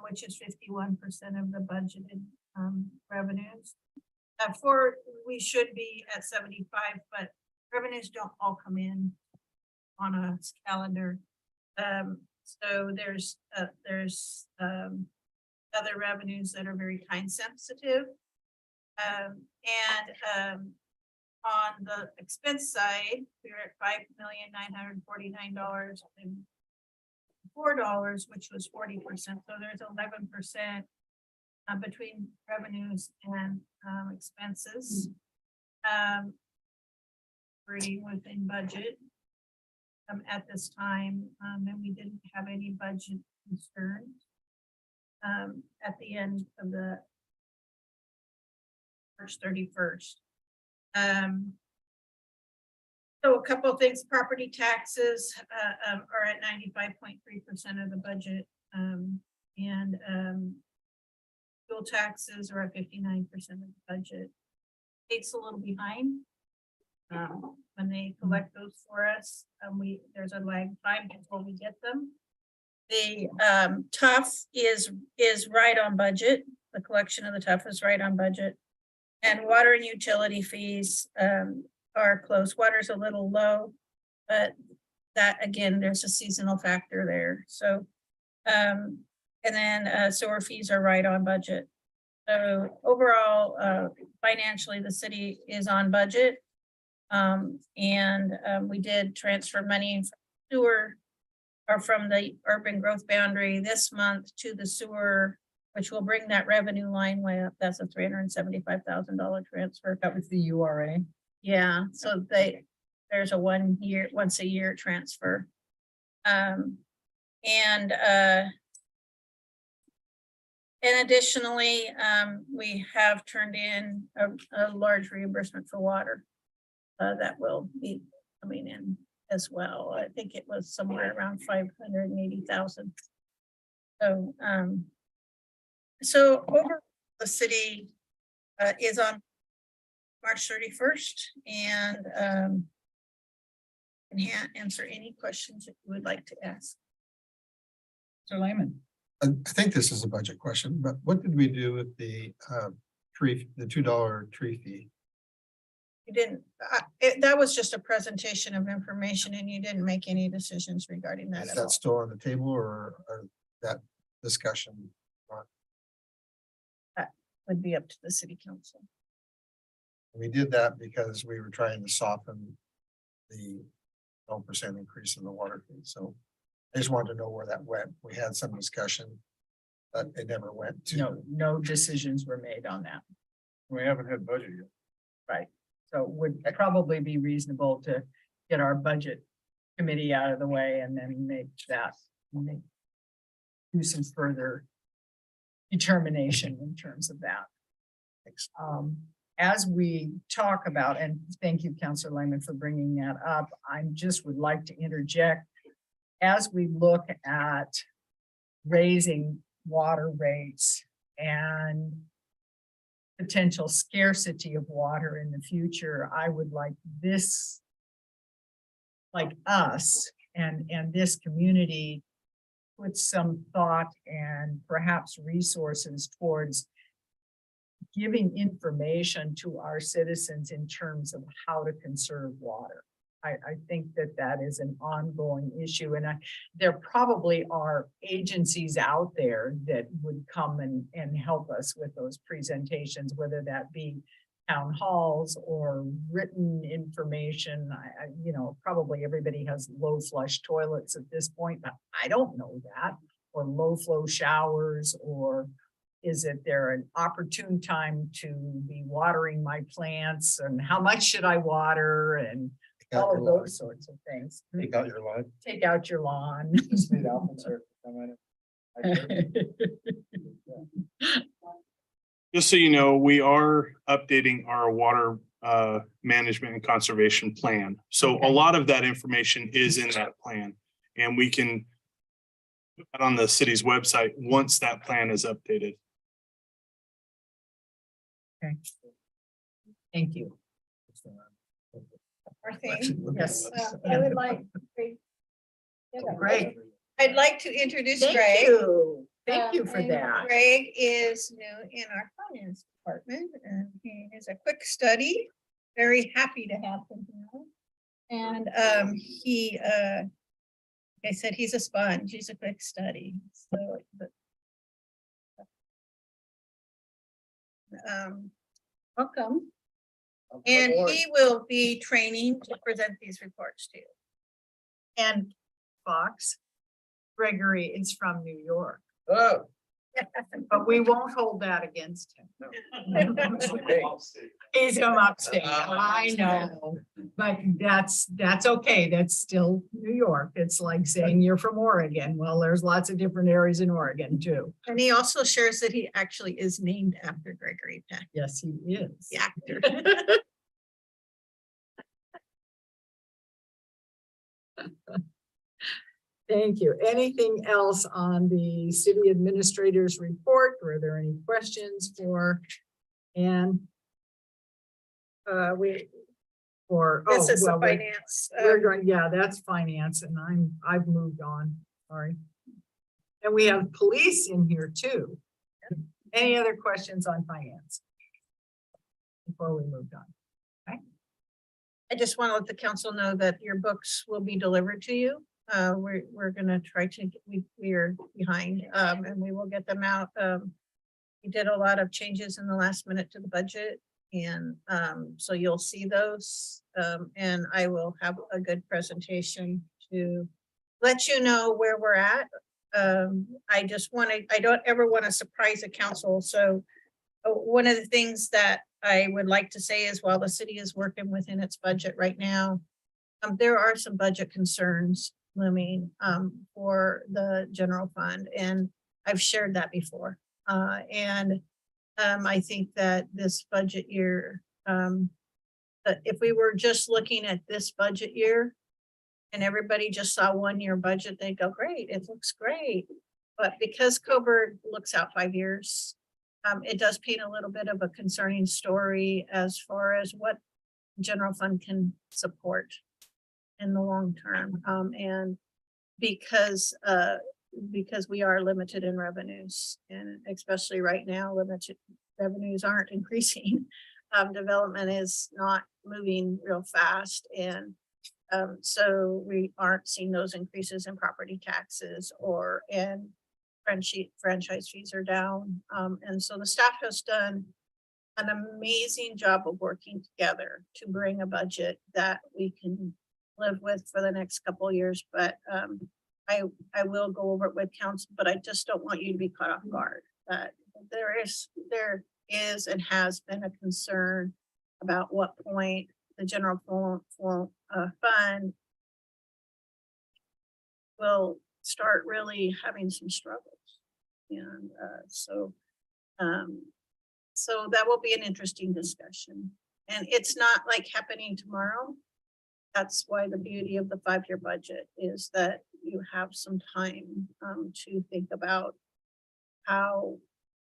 which is 51% of the budgeted revenues. We should be at 75, but revenues don't all come in on a calendar. So there's other revenues that are very time sensitive. On the expense side, we're at $5,949,004, which was 40%. So there's 11% between revenues and expenses. Pretty within budget at this time, and we didn't have any budget concerns at the end of the March 31st. So a couple of things, property taxes are at 95.3% of the budget. Fuel taxes are at 59% of the budget. Takes a little behind. When they collect those for us, there's a lag time before we get them. The TUF is right on budget. The collection of the TUF is right on budget. And water and utility fees are close. Water's a little low, but that again, there's a seasonal factor there. So, and then sewer fees are right on budget. So overall, financially, the city is on budget. We did transfer money from sewer or from the urban growth boundary this month to the sewer, which will bring that revenue line way up. That's a $375,000 transfer. That was the URA. Yeah, so there's a once a year transfer. And additionally, we have turned in a large reimbursement for water. That will be coming in as well. I think it was somewhere around 580,000. So over the city is on March 31st and can answer any questions that you would like to ask. Mr. Lehman. I think this is a budget question, but what did we do with the tree, the $2 tree fee? You didn't, that was just a presentation of information and you didn't make any decisions regarding that Is at all. that still on the table or that discussion? Would be up to the city council. We did that because we were trying to soften the 12% increase in the water fee. So I just wanted to know where that went. We had some discussion, but it never went to. No decisions were made on that. We haven't had budget yet. Right. So it would probably be reasonable to get our budget committee out of the way and then do some further determination in terms of that. As we talk about, and thank you, Councilor Lehman, for bringing that up, I just would like to interject. As we look at raising water rates and potential scarcity of water in the future, I would like us and this community put some thought and perhaps resources towards giving information to our citizens in terms of how to conserve water. I think that is an ongoing issue, and there probably are agencies out there that would come and help us with those presentations, whether that be town halls or written information. Probably everybody has low flush toilets at this point, but I don't know that, or low flow showers, or is it there an opportune time to be watering my plants, and how much should I water, and all of those sorts of things. Take out your lawn. Take out your lawn. Just need apple syrup to come in. Just so you know, we are updating our water management and conservation plan. So a lot of that information is in that plan, and we can put that on the city's website once that plan is updated. Okay. Thank you. Yes. I would like. Great. I'd like to introduce Thank Greg. you. Thank you for And that. Greg is new in our finance department and he is a quick study. Very happy to have him here. And he, like I said, he's a sponge. He's a quick study. So. Welcome. And he will be training to present these reports to you. And Fox, Gregory is from New York, Oh. but we won't hold that against him. He's from upstate. I know, but that's okay. That's still New York. It's like saying you're from Oregon. Well, there's lots of different areas in Oregon too. And he also shares that he actually is named after Gregory Peck, Yes, he is. the actor. Thank you. Anything else on the city administrator's report? Were there any questions for Ann? This is the finance. We're going, yeah, that's finance, and I've moved on, sorry. And we have police in here too. Any other questions on finance? Before we moved on. I just want to let the council know that your books will be delivered to you. We're gonna try to, we are behind, and we will get them out. We did a lot of changes in the last minute to the budget. And so you'll see those. And I will have a good presentation to let you know where we're at. I just want to, I don't ever want to surprise the council. So one of the things that I would like to say is while the city is working within its budget right now, there are some budget concerns looming for the general fund, and I've shared that before. I think that this budget year, if we were just looking at this budget year and everybody just saw 1 year budget, they'd go, great, it looks great. But because Coburg looks out 5 years, it does paint a little bit of a concerning story as far as what general fund can support in the long term. And because we are limited in revenues, and especially right now, limited revenues aren't increasing. Development is not moving real fast. And so we aren't seeing those increases in property taxes and franchise fees are down. And so the staff has done an amazing job of working together to bring a budget that we can live with for the next couple of years. But I will go over it with council, but I just don't want you to be caught off guard. That there is and has been a concern about what point the general fund will start really having some struggles. And so that will be an interesting discussion. And it's not like happening tomorrow. That's why the beauty of the 5-year budget is that you have some time to think about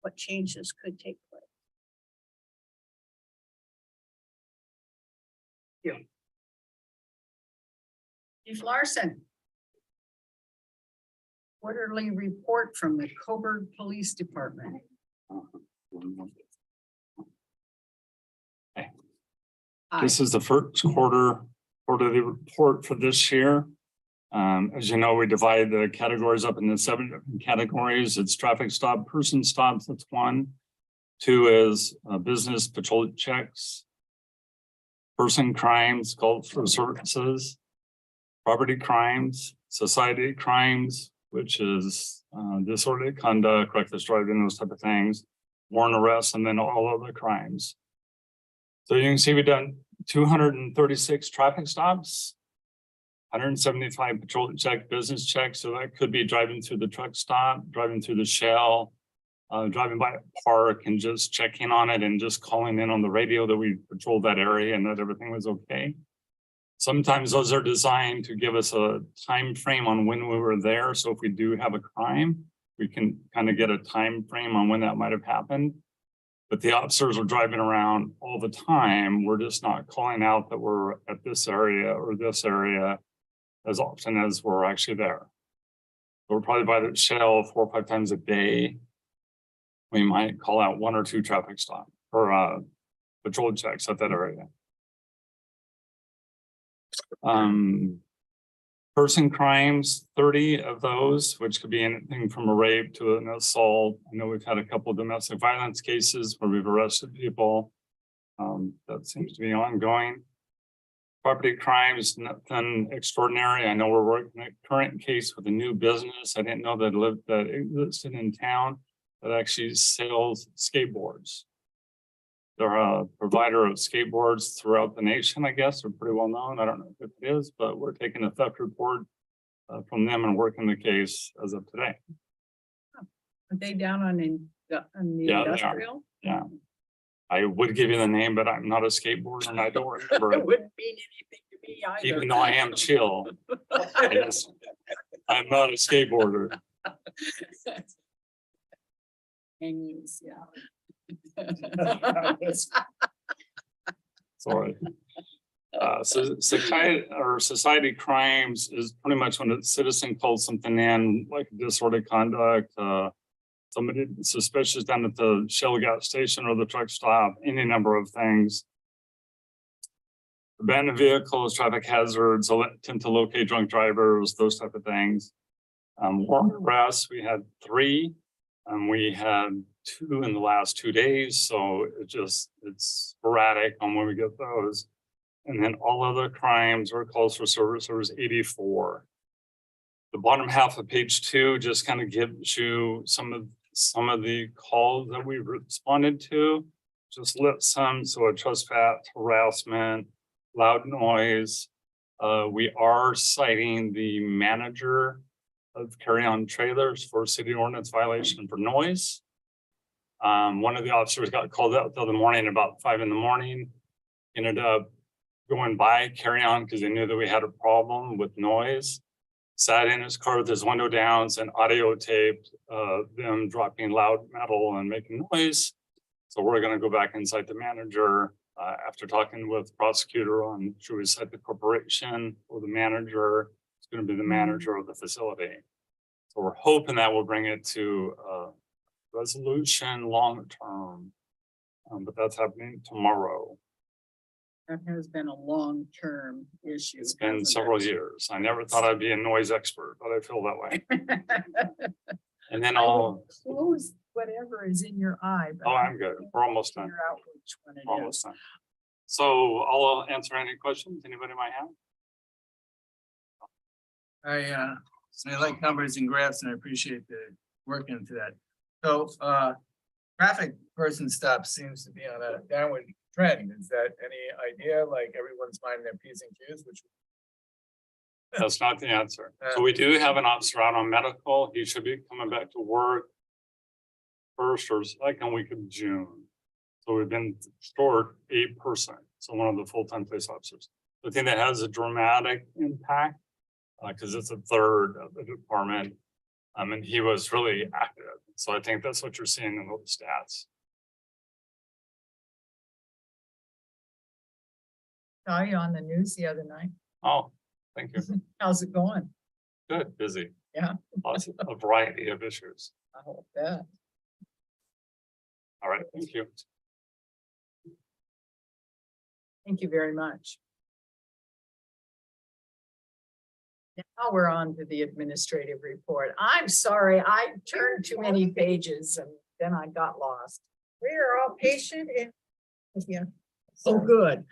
what changes could take place. Chief Larson. Quarterly report from the Coburg Police Department. This is the first quarterly report for this year. As you know, we divide the categories up into 7 different categories. It's traffic stop, person stops, that's 1. 2 is business patrol checks, person crimes, called for services, property crimes, society crimes, which is disorderly conduct, reckless driving, those type of things, warrant arrests, and then all other crimes. So you can see we've done 236 traffic stops, 175 patrol check, business checks. So that could be driving through the truck stop, driving through the Shell, driving by a park and just checking on it and just calling in on the radio that we patrolled that area and that everything was okay. Sometimes those are designed to give us a time frame on when we were there. So if we do have a crime, we can kind of get a time frame on when that might have happened. But the officers are driving around all the time. We're just not calling out that we're at this area or this area as often as we're actually there. We're probably by the Shell 4 or 5 times a day. We might call out 1 or 2 traffic stops or patrol checks at that area. Person crimes, 30 of those, which could be anything from a rape to an assault. I know we've had a couple of domestic violence cases where we've arrested people. That seems to be ongoing. Property crimes, nothing extraordinary. I know we're working a current case with a new business. I didn't know that existed in town that actually sells skateboards. They're a provider of skateboards throughout the nation, I guess. They're pretty well known. I don't know if it is, but we're taking a theft report from them and working the case as of today. Are they down on the industrial? Yeah. I would give you the name, but I'm not a skateboarder and I don't remember It it. wouldn't mean anything to me either. Even though I am chill, I'm not a skateboarder. Hangings, yeah. Sorry. So society crimes is pretty much when a citizen calls something in, like disorderly conduct, somebody suspicious down at the Shell gas station or the truck stop, any number of things. Abandoned vehicles, traffic hazards, attempt to locate drunk drivers, those type of things. Warrant arrests, we had 3. We had 2 in the last 2 days, so it's sporadic on when we get those. And then all other crimes or calls for service, there was 84. The bottom half of page 2 just kind of gives you some of the calls that we responded to. Just lists some, so a trespass, harassment, loud noise. We are citing the manager of carry-on trailers for city ordinance violation for noise. One of the officers got called out the other morning about 5 a.m. Ended up going by carry-on because they knew that we had a problem with noise. Sat in his car with his window down and audio taped them dropping loud metal and making noise. So we're gonna go back and cite the manager after talking with prosecutor on should we cite the corporation or the manager. It's gonna be the manager of the facility. So we're hoping that will bring it to resolution long term. But that's happening tomorrow. That has been a long-term issue. It's been hasn't several it? years. I never thought I'd be a noise expert, but I feel that way. And then I'll, Close whatever is in your eye. but oh, I'm good. We're almost done. Figure out which one it is. Almost done. So I'll answer any questions anybody might have. I like numbers and graphs and I appreciate the work into that. So, traffic person stuff seems to be on a downward trend. Is that any idea? Like everyone's minding their P's and Q's, which That's not the answer. So we do have an officer out on medical. He should be coming back to work first or second week of June. So we've been short 8%. So one of the full-time police officers. The thing that has a dramatic impact, because it's a third of the department. And he was really active. So I think that's what you're seeing in those stats. saw you on the news the other night. Oh, thank you. How's it going? Good, busy. Yeah. Lots of a variety of issues. I hope that. All right, thank you. Thank you very much. Now we're on to the administrative report. I'm sorry, I turned too many pages and then I got lost. We are all patient and, yeah. Oh, good.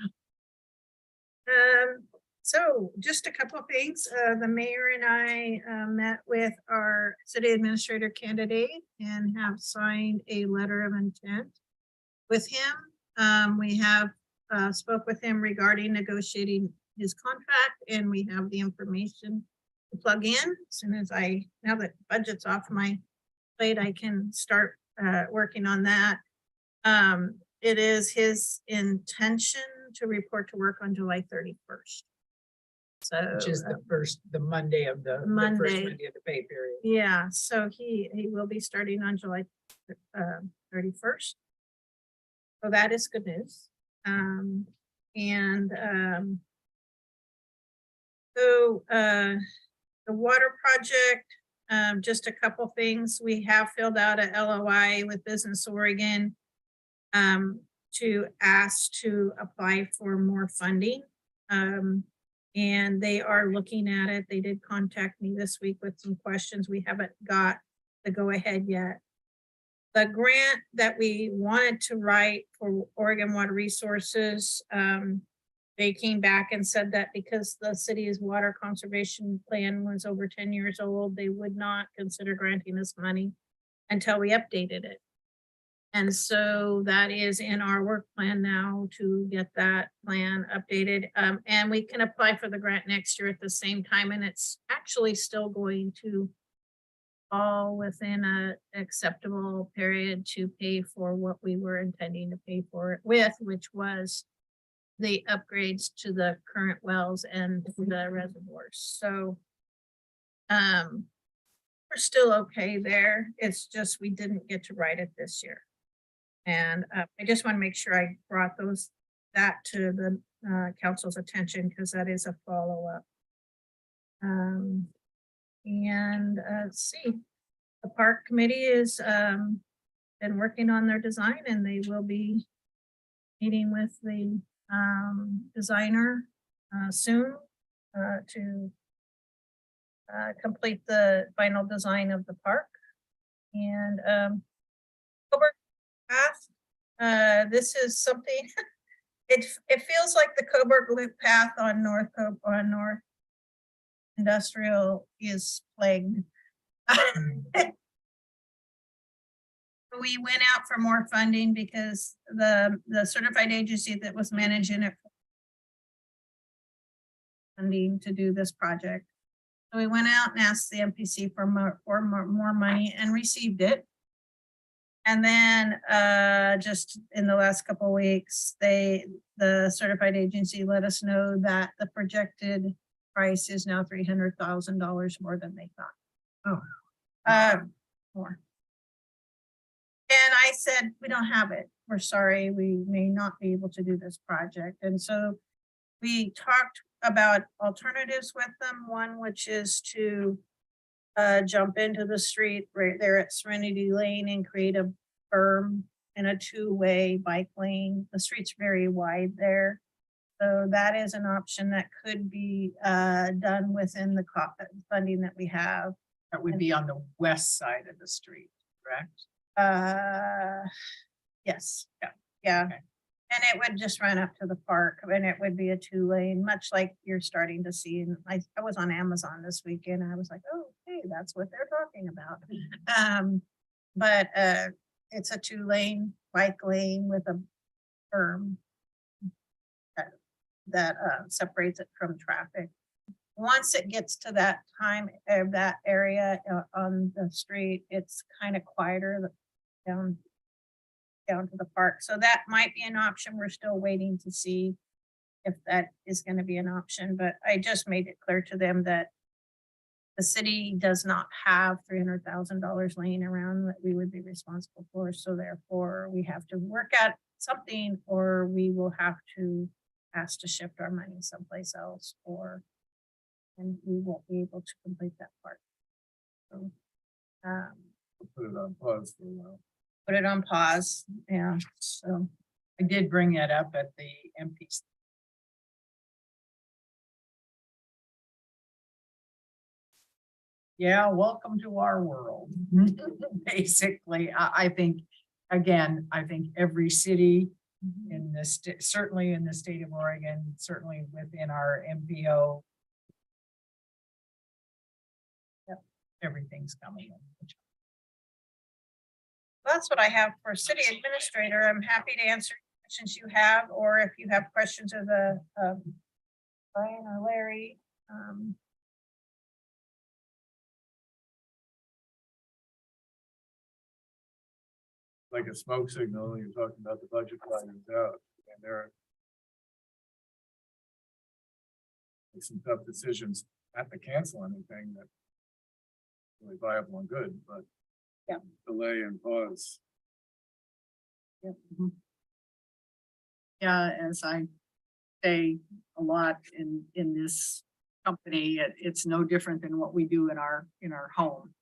So just a couple of things. The mayor and I met with our city administrator candidate and have signed a letter of intent with him. We have spoke with him regarding negotiating his contract, and we have the information to plug in. As soon as now that budget's off my plate, I can start working on that. It is his intention to report to work on July 31st. So. Which is the Monday of the first Monday. Monday of the pay period. Yeah, so he will be starting on July 31st. So that is good news. The water project, just a couple things. We have filled out a LOI with Business Oregon to ask to apply for more funding. And they are looking at it. They did contact me this week with some questions. We haven't got the go ahead yet. The grant that we wanted to write for Oregon Water Resources, they came back and said that because the city's water conservation plan was over 10 years old, they would not consider granting us money until we updated it. And so that is in our work plan now to get that plan updated. And we can apply for the grant next year at the same time. And it's actually still going to fall within a acceptable period to pay for what we were intending to pay for it with, which was the upgrades to the current wells and the reservoirs. So we're still okay there. It's just we didn't get to write it this year. And I just want to make sure I brought that to the council's attention because that is a follow-up. Let's see, the park committee is been working on their design and they will be meeting with the designer soon to complete the final design of the park. And Coburg This is something, it feels like the Coburg Loop path on North Industrial is plagued. We went out for more funding because the certified agency that was managing it funding to do this project. So we went out and asked the MPC for more money and received it. And then just in the last couple of weeks, the certified agency let us know that the projected price is now $300,000 more than they thought. Oh, more. And I said, we don't have it. We're sorry, we may not be able to do this project. And so we talked about alternatives with them. One, which is to jump into the street right there at Serenity Lane and create a berm and a two-way bike lane. The street's very wide there. So that is an option that could be done within the funding that we have. That would be on the west side of the street, correct? Yes, Yeah. yeah. Okay. And it would just run up to the park and it would be a two-lane, much like you're starting to see. And I was on Amazon this weekend. And I was like, oh, hey, that's what they're talking about. But it's a two-lane bike lane with a berm that separates it from traffic. Once it gets to that time of that area on the street, it's kind of quieter down to the park. So that might be an option. We're still waiting to see if that is going to be an option, but I just made it clear to them that the city does not have $300,000 laying around that we would be responsible for. So therefore we have to work at something, or we will have to ask to shift our money someplace else, and we won't be able to complete that part. So, Put it on pause for a while. put it on pause. Yeah, so I did bring that up at the MPC. Yeah, welcome to our world. Basically, I think, again, I think every city in this, certainly in the state of Oregon, certainly within our MPO. Yep, everything's coming in. that's what I have for city administrator. I'm happy to answer questions you have, or if you have questions of the Brian or Larry. Like a smoke signal, you're talking about the budget items out, and there are some tough decisions, not to cancel anything that really viable and good, but Yeah. delay and pause. Yep. Yeah, as I say a lot in this company, it's no different than what we do in our home.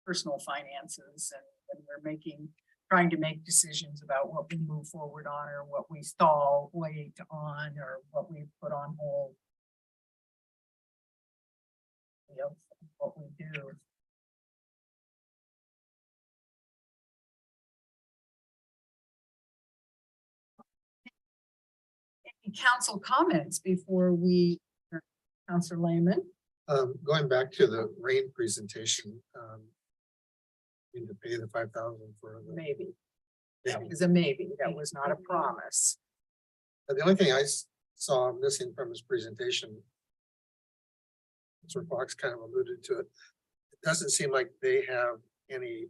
Personal finances, and when we're trying to make decisions about what we move forward on, or what we wait on, or what we put on hold. What we do. Any council comments before Councilor Lehman? Going back to the rain presentation, need to pay the 5,000 for the. Maybe. That was a maybe. That was not a promise. The only thing I saw missing from his presentation, Mr. Fox kind of alluded to it. It doesn't seem like they have any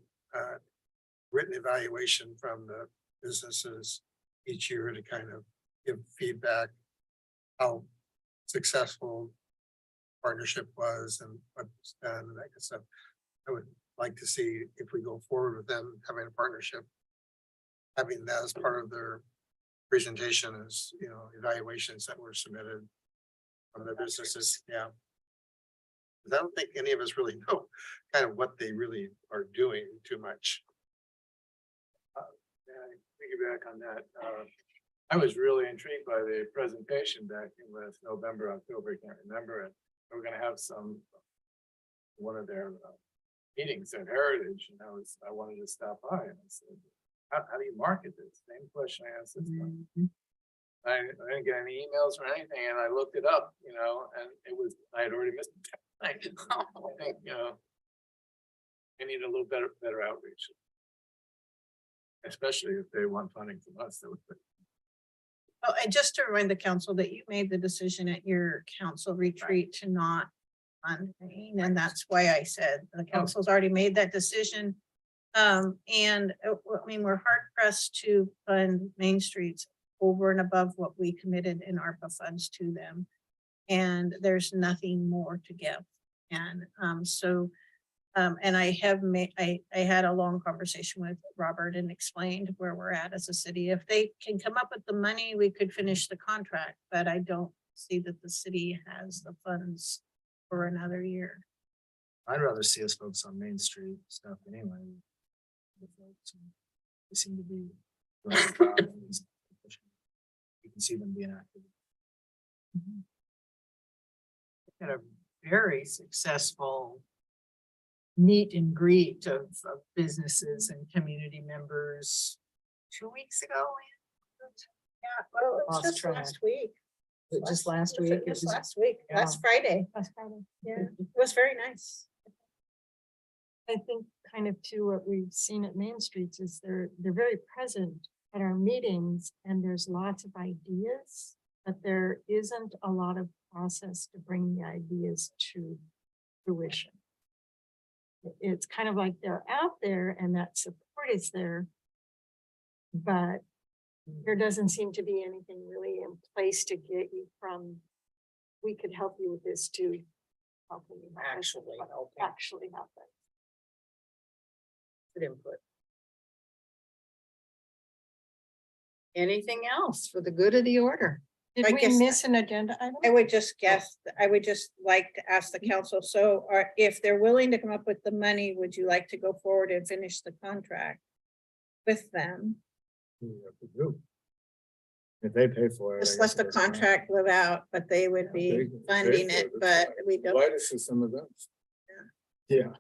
written evaluation from the businesses each year to kind of give feedback how successful partnership was and what's done and that kind of stuff. I would like to see, if we go forward with them having a partnership, having that as part of their presentation, as evaluations that were submitted from the businesses. Yeah. 'Cause I don't think any of us really know kind of what they really are doing too much. Piggyback on that, I was really intrigued by the presentation back in last November, October, I can't remember it. We're gonna have one of their meetings at Heritage, and I wanted to stop by, and I said, how do you market this? Same question I asked this time. I didn't get any emails or anything, and I looked it up, you know, and it was, I had already missed it. I think, you know, I need a little better outreach. Especially if they want funding from us, that would. Oh, and just to remind the council that you made the decision at your council retreat to not fund Maine, and that's why I said the council's already made that decision. I mean, we're hard pressed to fund Main Streets over and above what we committed in ARPA funds to them. And there's nothing more to give. And and I have made, I had a long conversation with Robert and explained where we're at as a city. If they can come up with the money, we could finish the contract, but I don't see that the city has the funds for another year. I'd rather see us focus on Main Street stuff anyway. They seem to be. doing a good job. You can see them being active. Had a very successful meet and greet of businesses and community members 2 weeks ago. Yeah, well, it was Lost just track. last week. Was it just last Was it week? It Just was- last week, Yeah. last Friday. Last Friday. Yeah, it was very nice. I think kind of too, what we've seen at Main Streets is they're very present at our meetings and there's lots of ideas, but there isn't a lot of process to bring the ideas to fruition. It's kind of like they're out there and that support is there. But there doesn't seem to be anything really in place to get you from, we could help you with this to helping you Actually helping. actually happen. Good input. Anything else for the good of the order? Did I we guess- miss an agenda item? I would just guess, I would just like to ask the council, so if they're willing to come up with the money, would you like to go forward and finish the contract with them? If they pay for it. I Just guess let it the doesn't matter. contract live out, but they would be funding it, but we don't. to some of them. Yeah.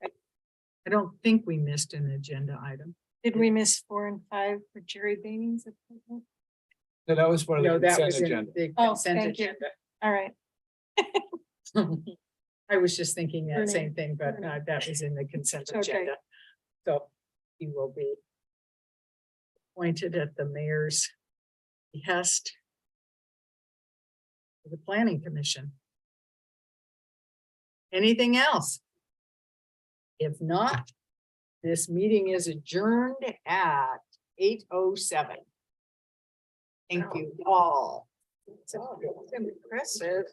I don't think we missed an agenda item. Did we miss 4 and 5 for Jerry Baining's appointment? No, that was part No, that was in the Oh, consent thank you. agenda. All right. I was just thinking that Ernie, same thing, but Ernie. that was in the consent Okay. agenda. So he will be appointed at the mayor's behest for the planning commission. Anything else? If not, this meeting is adjourned at 8:07. Thank you all. It's impressive.